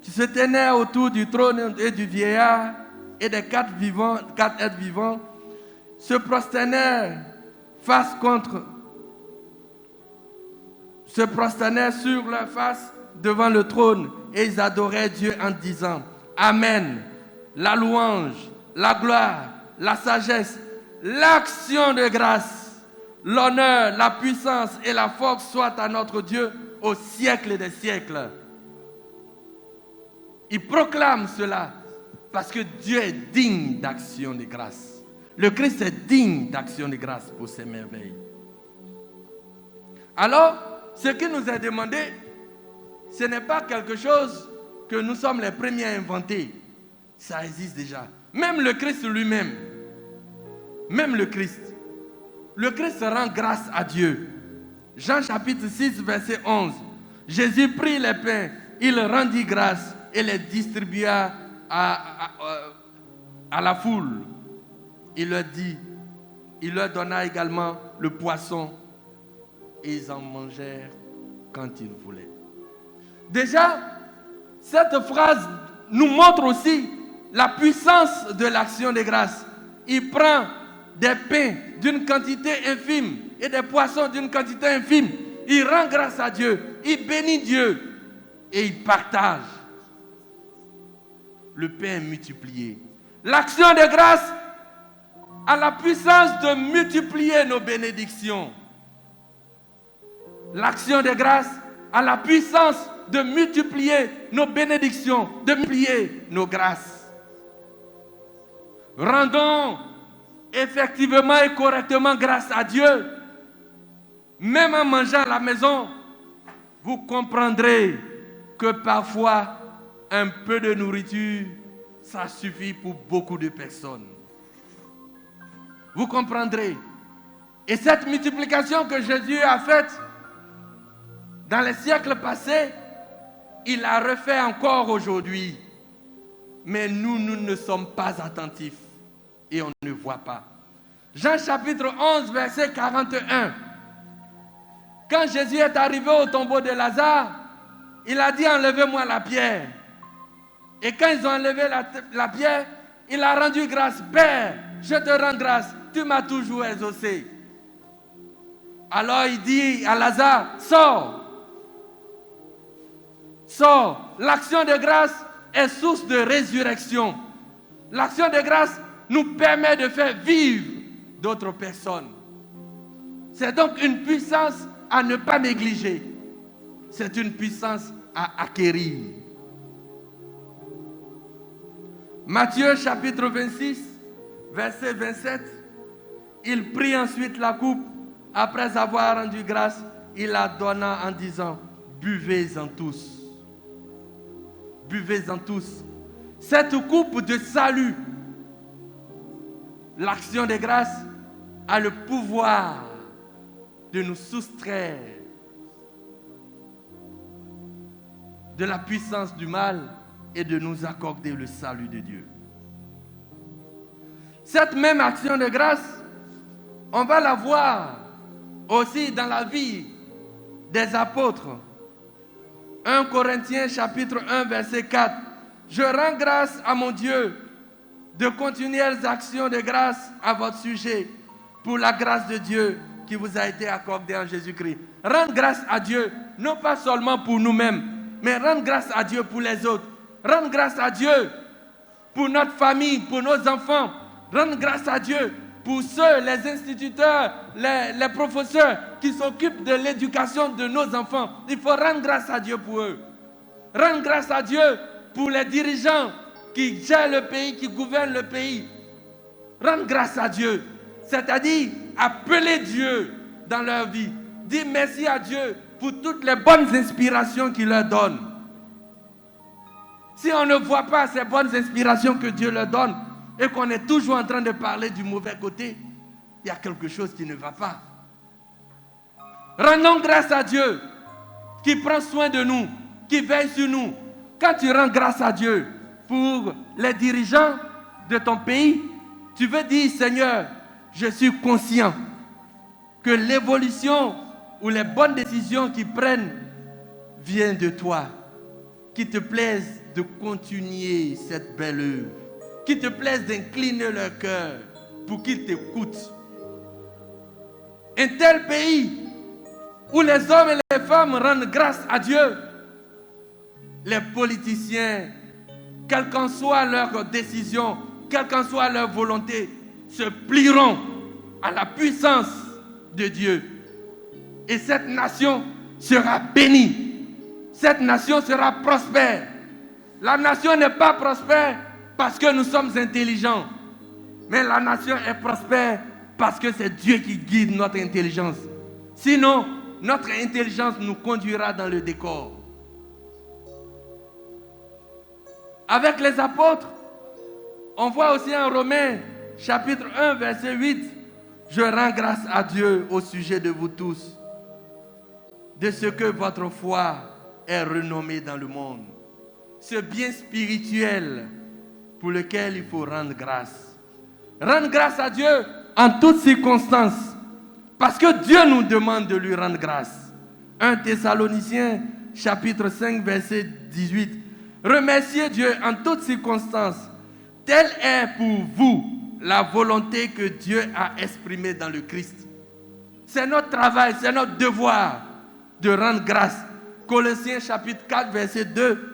qui se tenaient autour du trône et du vieillard et des quatre êtres vivants se prosternèrent sur leur face devant le trône et ils adoraient Dieu en disant Amen, la louange, la gloire, la sagesse, l'action de grâce, l'honneur, la puissance et la force soient à notre Dieu au siècle des siècles. Ils proclament cela parce que Dieu est digne d'action de grâce. Le Christ est digne d'action de grâce pour ses merveilles. Alors, ce qui nous est demandé, ce n'est pas quelque chose que nous sommes les premiers à inventer. Ça existe déjà. Même le Christ lui-même. Même le Christ. Le Christ rend grâce à Dieu. Jean chapitre 6, verset 11. Jésus prit les pains, il rendit grâce et les distribua à la foule. Il leur donna également le poisson et ils en mangèrent quand ils voulaient. Déjà, cette phrase nous montre aussi la puissance de l'action de grâce. Il prend des pains d'une quantité infime et des poissons d'une quantité infime. Il rend grâce à Dieu, il bénit Dieu et il partage. Le pain est multiplié. L'action de grâce a la puissance de multiplier nos bénédictions. L'action de grâce a la puissance de multiplier nos bénédictions, de multiplier nos grâces. Rendons effectivement et correctement grâce à Dieu. Même en mangeant à la maison, vous comprendrez que parfois, un peu de nourriture, ça suffit pour beaucoup de personnes. Vous comprendrez. Et cette multiplication que Jésus a faite dans les siècles passés, il la refait encore aujourd'hui. Mais nous ne sommes pas attentifs et on ne voit pas. Jean chapitre 11, verset 41. Quand Jésus est arrivé au tombeau de Lazare, il a dit enlevez-moi la pierre. Et quand ils ont enlevé la pierre, il a rendu grâce. Père, je te rends grâce, tu m'as toujours exaucé. Alors il dit à Lazare, sors. Sors. L'action de grâce est source de résurrection. L'action de grâce nous permet de faire vivre d'autres personnes. C'est donc une puissance à ne pas négliger. C'est une puissance à acquérir. Matthieu chapitre 26, verset 27. Il prit ensuite la coupe. Après avoir rendu grâce, il la donna en disant, buvez-en tous. Buvez-en tous. Cette coupe de salut, l'action de grâce a le pouvoir de nous soustraire de la puissance du mal et de nous accorder le salut de Dieu. Cette même action de grâce, on va la voir aussi dans la vie des apôtres. 1 Corinthiens chapitre 1 verset 4. Je rends grâce à mon Dieu de continuelles actions de grâce à votre sujet pour la grâce de Dieu qui vous a été accordée en Jésus-Christ. Rendre grâce à Dieu, non pas seulement pour nous-mêmes, mais rendre grâce à Dieu pour les autres. Rendre grâce à Dieu pour notre famille, pour nos enfants. Rendre grâce à Dieu pour ceux, les instituteurs, les professeurs qui s'occupent de l'éducation de nos enfants. Il faut rendre grâce à Dieu pour eux. Rendre grâce à Dieu pour les dirigeants qui gèrent le pays, qui gouvernent le pays. Rendre grâce à Dieu, c'est-à-dire appeler Dieu dans leur vie. Dire merci à Dieu pour toutes les bonnes inspirations qu'il leur donne. Si on ne voit pas ces bonnes inspirations que Dieu leur donne, et qu'on est toujours en train de parler du mauvais côté, il y a quelque chose qui ne va pas. Rendons grâce à Dieu qui prend soin de nous, qui veille sur nous. Quand tu rends grâce à Dieu pour les dirigeants de ton pays, tu veux dire, Seigneur, je suis conscient que l'évolution ou les bonnes décisions qu'ils prennent viennent de toi. Qu'il te plaise de continuer cette belle œuvre. Qu'il te plaise d'incliner leur cœur pour qu'ils t'écoutent. Un tel pays où les hommes et les femmes rendent grâce à Dieu, les politiciens, quelle qu'en soit leur décision, quelle qu'en soit leur volonté, se plieront à la puissance de Dieu. Et cette nation sera bénie. Cette nation sera prospère. La nation n'est pas prospère parce que nous sommes intelligents. Mais la nation est prospère parce que c'est Dieu qui guide notre intelligence. Sinon, notre intelligence nous conduira dans le décor. Avec les apôtres, on voit aussi en Romains, chapitre 1, verset 8, « Je rends grâce à Dieu au sujet de vous tous, de ce que votre foi est renommée dans le monde. » Ce bien spirituel pour lequel il faut rendre grâce. Rendre grâce à Dieu en toutes circonstances. Parce que Dieu nous demande de lui rendre grâce. 1 Thessaloniciens, chapitre 5, verset 18. Remerciez Dieu en toutes circonstances. Telle est pour vous la volonté que Dieu a exprimée dans le Christ. C'est notre travail, c'est notre devoir de rendre grâce. Colossiens, chapitre 4, verset 2.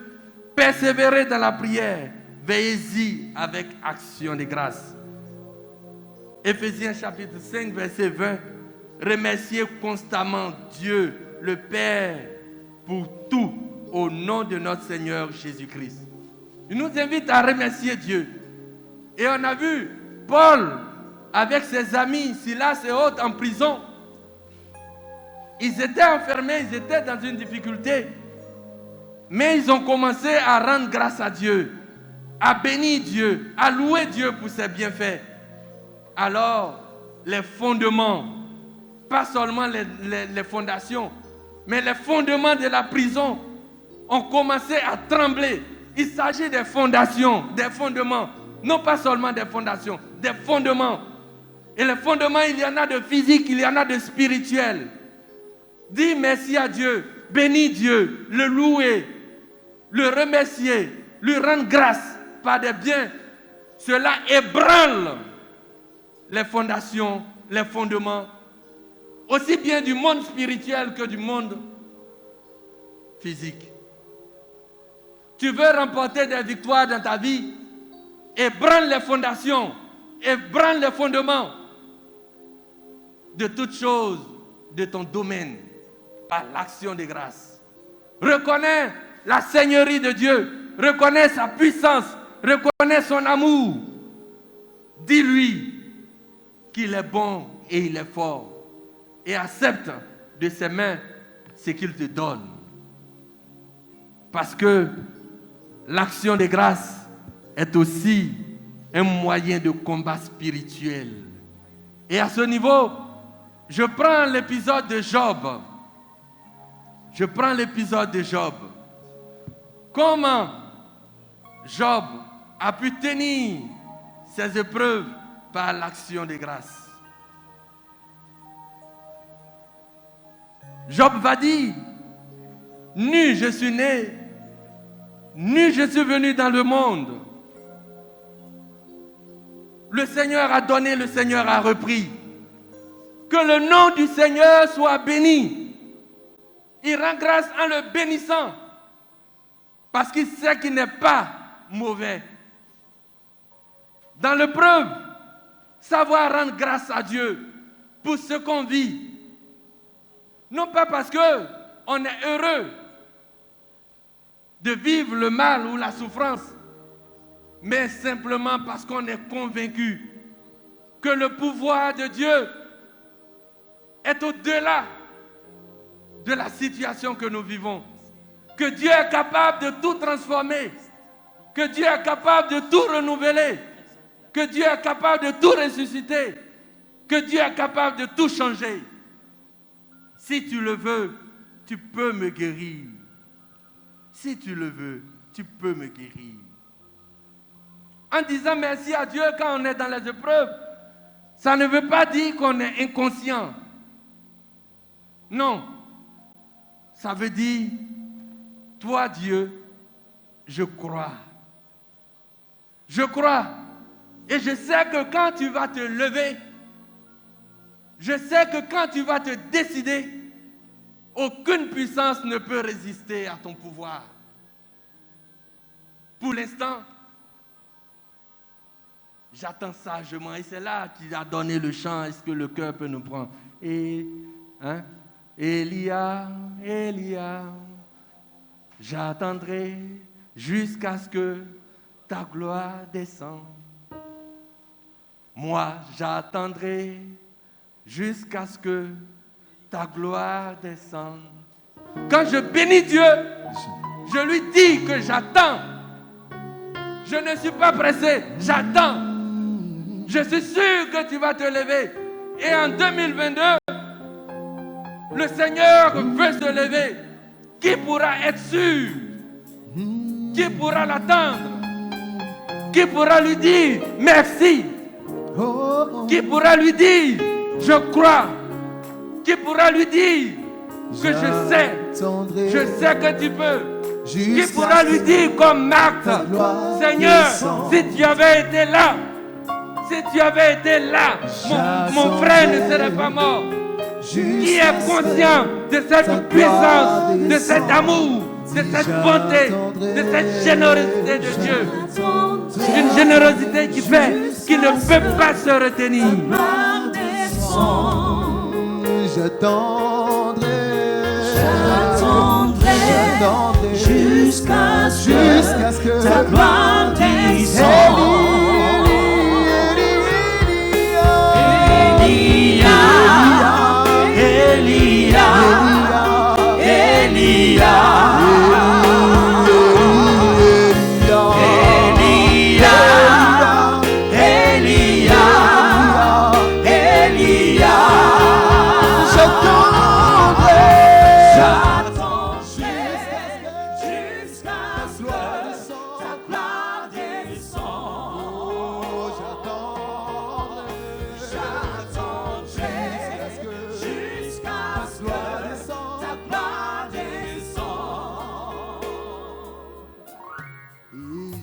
Persévérez dans la prière. Veillez-y avec action de grâce. Éphésiens, chapitre 5, verset 20. Remerciez constamment Dieu, le Père, pour tout, au nom de notre Seigneur Jésus-Christ. Il nous invite à remercier Dieu. Et on a vu Paul, avec ses amis, Silas et autres, en prison. Ils étaient enfermés, ils étaient dans une difficulté. Mais ils ont commencé à rendre grâce à Dieu, à bénir Dieu, à louer Dieu pour ses bienfaits. Alors, les fondements, pas seulement les fondations, mais les fondements de la prison ont commencé à trembler. Il s'agit des fondations, des fondements, non pas seulement des fondations, des fondements. Et les fondements, il y en a de physique, il y en a de spirituel. Dis merci à Dieu, bénis Dieu, le louer, le remercier, lui rendre grâce par des biens. Cela ébranle les fondations, les fondements, aussi bien du monde spirituel que du monde physique. Tu veux remporter des victoires dans ta vie, ébranle les fondations, ébranle les fondements de toutes choses de ton domaine par l'action de grâce. Reconnais la seigneurie de Dieu, reconnais sa puissance, reconnais son amour. Dis-lui qu'il est bon et il est fort et accepte de ses mains ce qu'il te donne. Parce que l'action de grâce est aussi un moyen de combat spirituel. Et à ce niveau, je prends l'épisode de Job. Je prends l'épisode de Job. Comment Job a pu tenir ses épreuves par l'action de grâce. Job va dire, nu je suis né, nu je suis venu dans le monde. Le Seigneur a donné, le Seigneur a repris. Que le nom du Seigneur soit béni. Il rend grâce en le bénissant. Parce qu'il sait qu'il n'est pas mauvais. Dans l'épreuve, savoir rendre grâce à Dieu pour ce qu'on vit. Non pas parce qu'on est heureux de vivre le mal ou la souffrance, mais simplement parce qu'on est convaincu que le pouvoir de Dieu est au-delà de la situation que nous vivons. Que Dieu est capable de tout transformer. Que Dieu est capable de tout renouveler. que Dieu est capable de tout ressusciter, que Dieu est capable de tout changer. Si tu le veux, tu peux me guérir. Si tu le veux, tu peux me guérir. En disant merci à Dieu quand on est dans les épreuves, ça ne veut pas dire qu'on est inconscient. Non. Ça veut dire, toi Dieu, je crois. Je crois. Et je sais que quand tu vas te lever, je sais que quand tu vas te décider, aucune puissance ne peut résister à ton pouvoir. Pour l'instant, j'attends sagement. Et c'est là qu'il a donné le chant. Est-ce que le cœur peut nous prendre? Et, Elia, j'attendrai jusqu'à ce que ta gloire descende. Moi, j'attendrai jusqu'à ce que ta gloire descende. Quand je bénis Dieu, je lui dis que j'attends. Je ne suis pas pressé, j'attends. Je suis sûr que tu vas te lever. Et en 2022, le Seigneur veut se lever. Qui pourra être sûr? Qui pourra l'attendre? Qui pourra lui dire merci? Qui pourra lui dire je crois? Qui pourra lui dire que je sais que tu peux? Qui pourra lui dire comme Marthe, Seigneur, si tu avais été là, mon frère ne serait pas mort. Qui est conscient de cette puissance, de cet amour, de cette bonté, de cette générosité de Dieu? Une générosité qui fait qu'il ne peut pas se retenir. J'attendrai jusqu'à ce que ta gloire descende.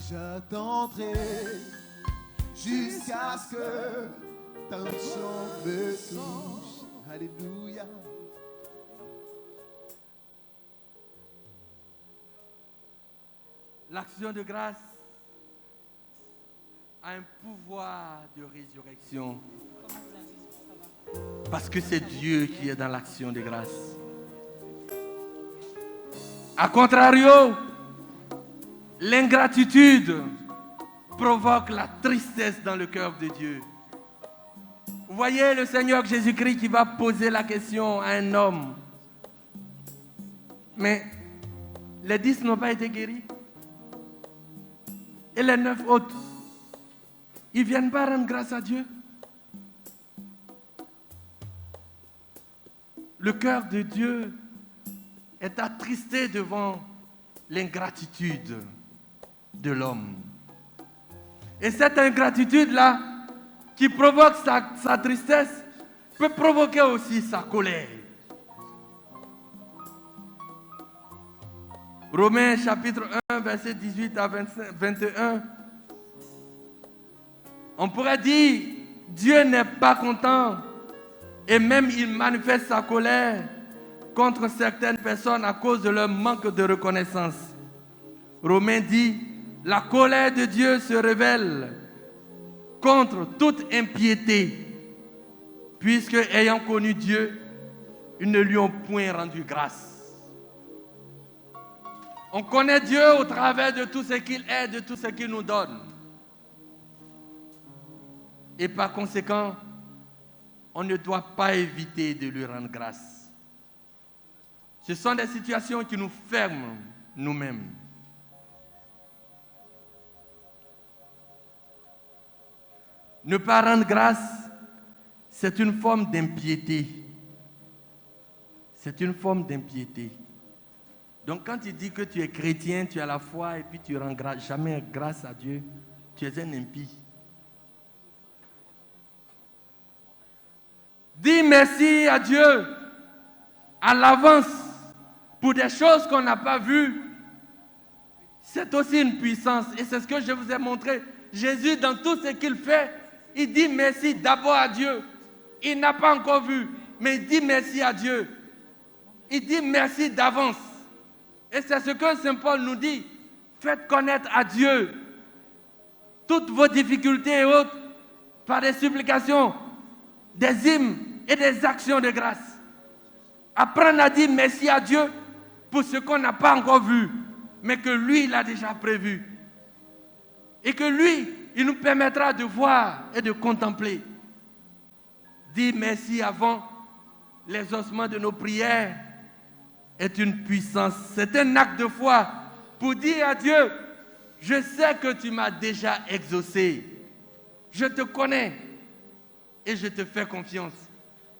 J'attendrai jusqu'à ce que ta chant me touche. Alléluia. L'action de grâce a un pouvoir de résurrection. Parce que c'est Dieu qui est dans l'action de grâce. A contrario, l'ingratitude provoque la tristesse dans le cœur de Dieu. Vous voyez le Seigneur Jésus-Christ qui va poser la question à un homme. Mais les 10 n'ont pas été guéris. Et les 9 autres, ils ne viennent pas rendre grâce à Dieu. Le cœur de Dieu est attristé devant l'ingratitude de l'homme. Et cette ingratitude-là, qui provoque sa tristesse, peut provoquer aussi sa colère. Romains chapitre 1, verset 18 à 21. On pourrait dire, Dieu n'est pas content et même il manifeste sa colère contre certaines personnes à cause de leur manque de reconnaissance. Romains dit, la colère de Dieu se révèle contre toute impiété, puisque ayant connu Dieu, ils ne lui ont point rendu grâce. On connaît Dieu au travers de tout ce qu'il est, de tout ce qu'il nous donne. Et par conséquent, on ne doit pas éviter de lui rendre grâce. Ce sont des situations qui nous ferment nous-mêmes. Ne pas rendre grâce, c'est une forme d'impiété. C'est une forme d'impiété. Donc quand tu dis que tu es chrétien, tu as la foi et puis tu ne rends jamais grâce à Dieu, tu es un impie. Dis merci à Dieu à l'avance pour des choses qu'on n'a pas vues. C'est aussi une puissance et c'est ce que je vous ai montré. Jésus, dans tout ce qu'il fait, il dit merci d'abord à Dieu. Il n'a pas encore vu, mais il dit merci à Dieu. Il dit merci d'avance. Et c'est ce que Saint Paul nous dit. Faites connaître à Dieu toutes vos difficultés et autres par des supplications, des hymnes et des actions de grâce. Apprendre à dire merci à Dieu pour ce qu'on n'a pas encore vu, mais que lui, il a déjà prévu. Et que lui, il nous permettra de voir et de contempler. Dire merci avant l'exaucement de nos prières est une puissance. C'est un acte de foi pour dire à Dieu, je sais que tu m'as déjà exaucé. Je te connais et je te fais confiance.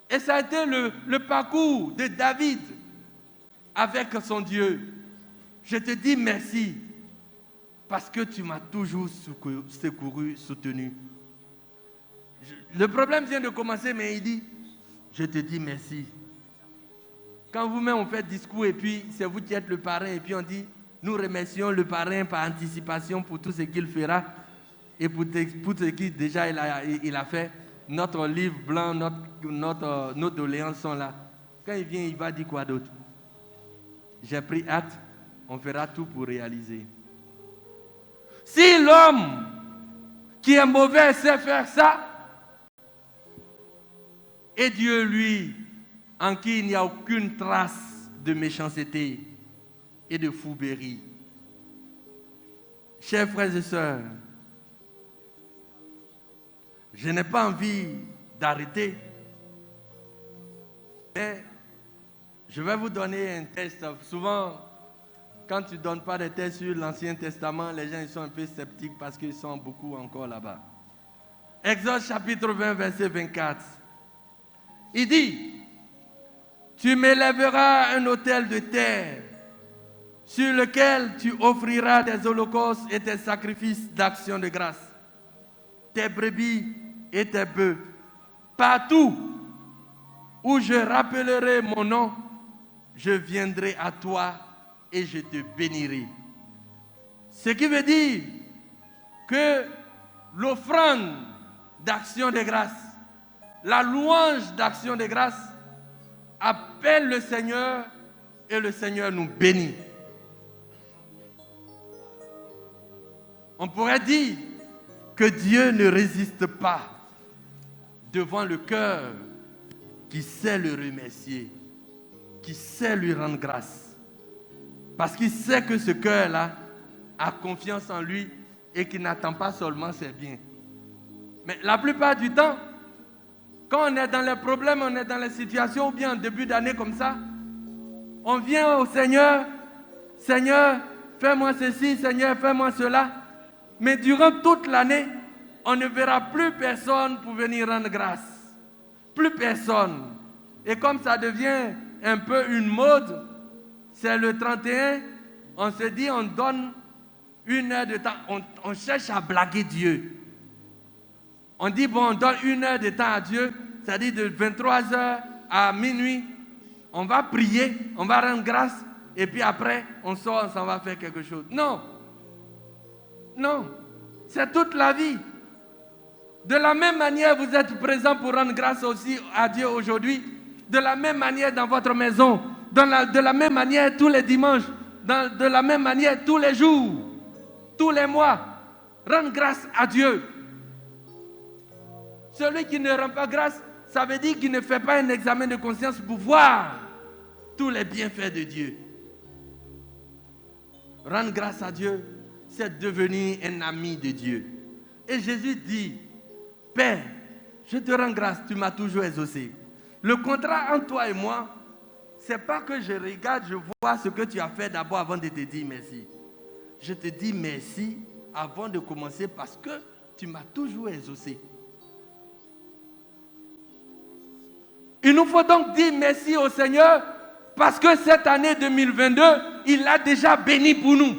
Et ça a été le parcours de David avec son Dieu. Je te dis merci parce que tu m'as toujours secouru, soutenu. Le problème vient de commencer, mais il dit, je te dis merci. Quand vous-même on fait discours et puis c'est vous qui êtes le parrain et puis on dit, nous remercions le parrain par anticipation pour tout ce qu'il fera et pour ce qu'il déjà il a fait. Notre livre blanc, nos doléances sont là. Quand il vient, il va dire quoi d'autre? J'ai pris acte, on fera tout pour réaliser. Si l'homme qui est mauvais sait faire ça, et Dieu, lui, en qui il n'y a aucune trace de méchanceté et de fourberie. Chers frères et sœurs, je n'ai pas envie d'arrêter, mais je vais vous donner un test. Souvent, quand tu ne donnes pas de tests sur l'Ancien Testament, les gens ils sont un peu sceptiques parce qu'ils sont beaucoup encore là-bas. Exode chapitre 20, verset 24. Il dit, tu m'élèveras un autel de terre sur lequel tu offriras des holocaustes et des sacrifices d'action de grâce, tes brebis et tes bœufs. Partout où je rappellerai mon nom, je viendrai à toi et je te bénirai. Ce qui veut dire que l'offrande d'action de grâce, la louange d'action de grâce appelle le Seigneur et le Seigneur nous bénit. On pourrait dire que Dieu ne résiste pas devant le cœur qui sait le remercier, qui sait lui rendre grâce. Parce qu'il sait que ce cœur-là a confiance en lui et qu'il n'attend pas seulement ses biens. Mais la plupart du temps, quand on est dans les problèmes, on est dans les situations, ou bien en début d'année comme ça, on vient au Seigneur, Seigneur, fais-moi ceci, Seigneur, fais-moi cela. Mais durant toute l'année, on ne verra plus personne pour venir rendre grâce. Plus personne. Et comme ça devient un peu une mode, c'est le 31, on se dit, on donne 1 heure de temps, on cherche à blaguer Dieu. On dit, bon, on donne 1 heure de temps à Dieu, c'est-à-dire de 23h à minuit, on va prier, on va rendre grâce, et puis après, on sort, on s'en va faire quelque chose. Non. Non. C'est toute la vie. De la même manière, vous êtes présents pour rendre grâce aussi à Dieu aujourd'hui. De la même manière dans votre maison. De la même manière tous les dimanches. De la même manière tous les jours. Tous les mois. Rendre grâce à Dieu. Celui qui ne rend pas grâce, ça veut dire qu'il ne fait pas un examen de conscience pour voir tous les bienfaits de Dieu. Rendre grâce à Dieu, c'est devenir un ami de Dieu. Et Jésus dit, Père, je te rends grâce, tu m'as toujours exaucé. Le contrat entre toi et moi, ce n'est pas que je regarde, je vois ce que tu as fait d'abord avant de te dire merci. Je te dis merci avant de commencer parce que tu m'as toujours exaucé. Il nous faut donc dire merci au Seigneur parce que cette année 2022, il l'a déjà béni pour nous.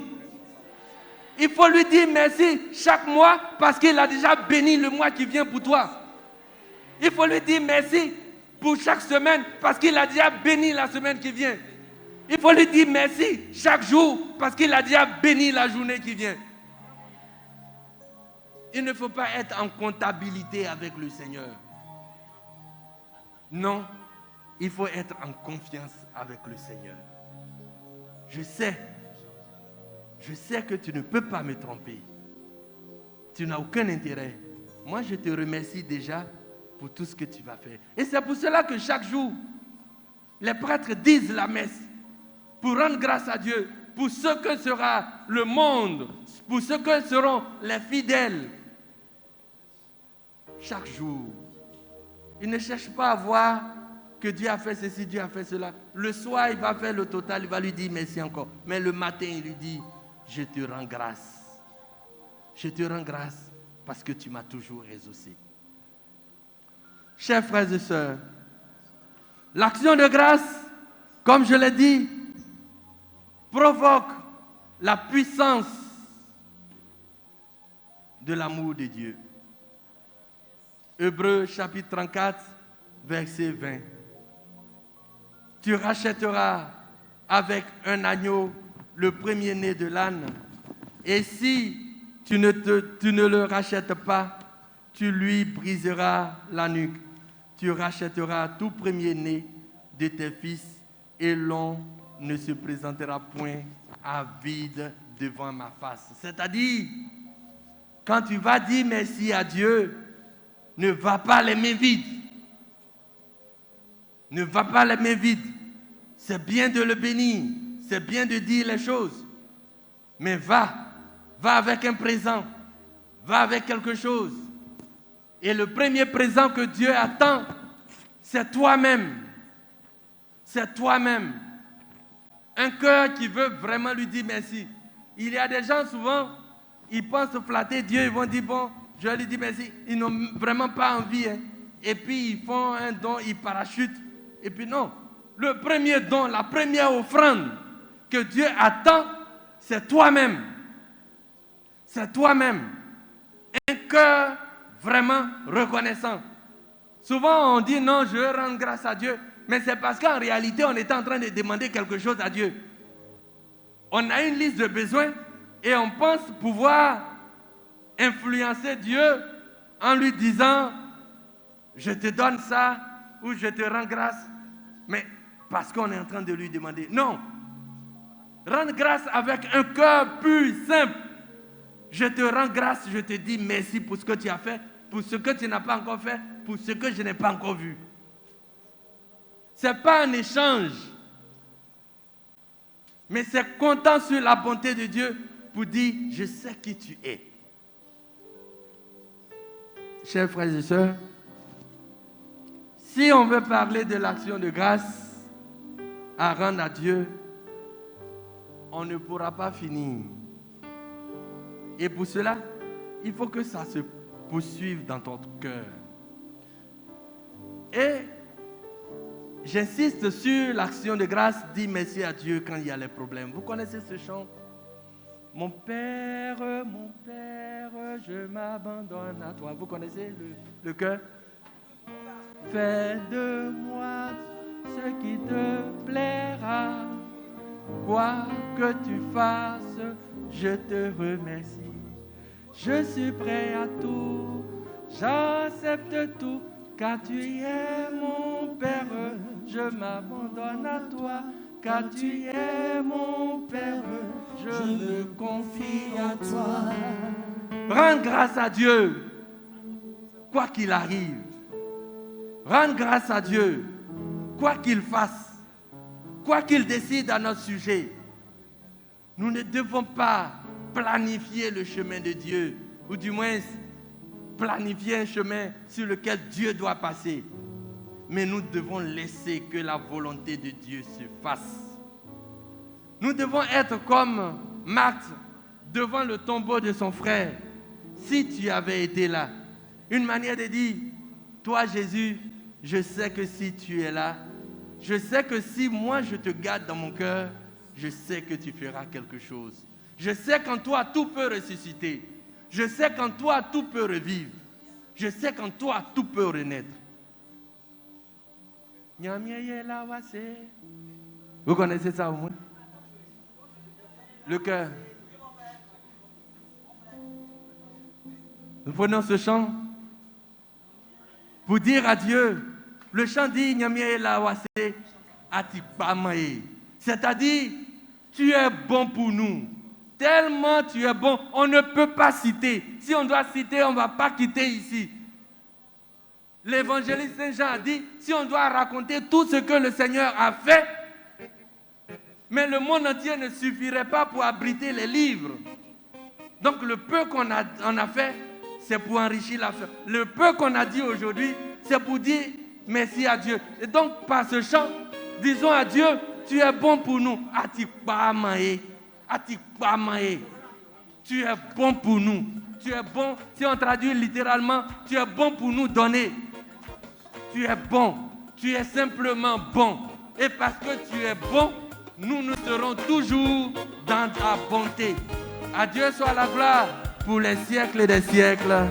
Il faut lui dire merci chaque mois parce qu'il a déjà béni le mois qui vient pour toi. Il faut lui dire merci pour chaque semaine parce qu'il a déjà béni la semaine qui vient. Il faut lui dire merci chaque jour parce qu'il a déjà béni la journée qui vient. Il ne faut pas être en comptabilité avec le Seigneur. Non, il faut être en confiance avec le Seigneur. Je sais que tu ne peux pas me tromper. Tu n'as aucun intérêt. Moi, je te remercie déjà pour tout ce que tu vas faire. Et c'est pour cela que chaque jour, les prêtres disent la messe pour rendre grâce à Dieu pour ce que sera le monde, pour ce que seront les fidèles. Chaque jour, il ne cherche pas à voir que Dieu a fait ceci, Dieu a fait cela. Le soir, il va faire le total, il va lui dire merci encore. Mais le matin, il lui dit, je te rends grâce. Je te rends grâce parce que tu m'as toujours exaucé. Chers frères et sœurs, l'action de grâce, comme je l'ai dit, provoque la puissance de l'amour de Dieu. Hébreux chapitre 34, verset 20. Tu rachèteras avec un agneau le premier-né de l'âne. Et si tu ne le rachètes pas, tu lui briseras la nuque. Tu rachèteras tout premier-né de tes fils et l'on ne se présentera point à vide devant ma face. C'est-à-dire, quand tu vas dire merci à Dieu, ne va pas les mains vides. Ne va pas les mains vides. C'est bien de le bénir. C'est bien de dire les choses. Mais va avec un présent. Va avec quelque chose. Et le premier présent que Dieu attend, c'est toi-même. C'est toi-même. Un cœur qui veut vraiment lui dire merci. Il y a des gens souvent, ils pensent flatter Dieu, ils vont dire bon, je lui dis merci. Ils n'ont vraiment pas envie. Hein. Et puis ils font un don, ils parachutent. Et puis non, le premier don, la première offrande que Dieu attend, c'est toi-même. C'est toi-même. Un cœur vraiment reconnaissant. Souvent on dit non, je veux rendre grâce à Dieu. Mais c'est parce qu'en réalité, on est en train de demander quelque chose à Dieu. On a une liste de besoins et on pense pouvoir influencer Dieu en lui disant « Je te donne ça » ou « Je te rends grâce ». Mais parce qu'on est en train de lui demander. Non. Rendre grâce avec un cœur pur, simple. Je te rends grâce, je te dis merci pour ce que tu as fait, pour ce que tu n'as pas encore fait, pour ce que je n'ai pas encore vu. Ce n'est pas un échange, mais c'est comptant sur la bonté de Dieu pour dire, je sais qui tu es. Chers frères et sœurs, si on veut parler de l'action de grâce à rendre à Dieu, on ne pourra pas finir. Et pour cela, il faut que ça se poursuive dans ton cœur. Et j'insiste sur l'action de grâce, dis merci à Dieu quand il y a les problèmes. Vous connaissez ce chant? Mon Père, je m'abandonne à toi. Vous connaissez le chœur? Fais de moi ce qui te plaira. Quoi que tu fasses, je te remercie. Je suis prêt à tout, j'accepte tout. Car tu es mon Père, je m'abandonne à toi. Car tu es mon Père, je me confie à toi. Rends grâce à Dieu, quoi qu'il arrive. Rends grâce à Dieu, quoi qu'il fasse, quoi qu'il décide à notre sujet. Nous ne devons pas planifier le chemin de Dieu, ou du moins planifier un chemin sur lequel Dieu doit passer. Mais nous devons laisser que la volonté de Dieu se fasse. Nous devons être comme Marthe devant le tombeau de son frère. Si tu avais été là, une manière de dire, toi Jésus, Je sais que si tu es là, je sais que si moi je te garde dans mon cœur, je sais que tu feras quelque chose. Je sais qu'en toi tout peut ressusciter. Je sais qu'en toi tout peut revivre. Je sais qu'en toi tout peut renaître. Vous connaissez ça au monde? Le cœur. Nous prenons ce chant pour dire à Dieu. Le chant dit c'est-à-dire, tu es bon pour nous. Tellement tu es bon, on ne peut pas citer. Si on doit citer, on ne va pas quitter ici. L'évangéliste Saint Jean a dit, si on doit raconter tout ce que le Seigneur a fait, mais le monde entier ne suffirait pas pour abriter les livres. Donc le peu qu'on a fait, c'est pour enrichir l'affaire. Le peu qu'on a dit aujourd'hui, c'est pour dire merci à Dieu. Et donc par ce chant, disons à Dieu, tu es bon pour nous. Tu es bon pour nous. Tu es bon, si on traduit littéralement, tu es bon pour nous donner. Tu es bon. Tu es simplement bon. Et parce que tu es bon, nous serons toujours dans ta bonté. À Dieu soit la gloire pour les siècles des siècles.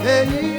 Hey,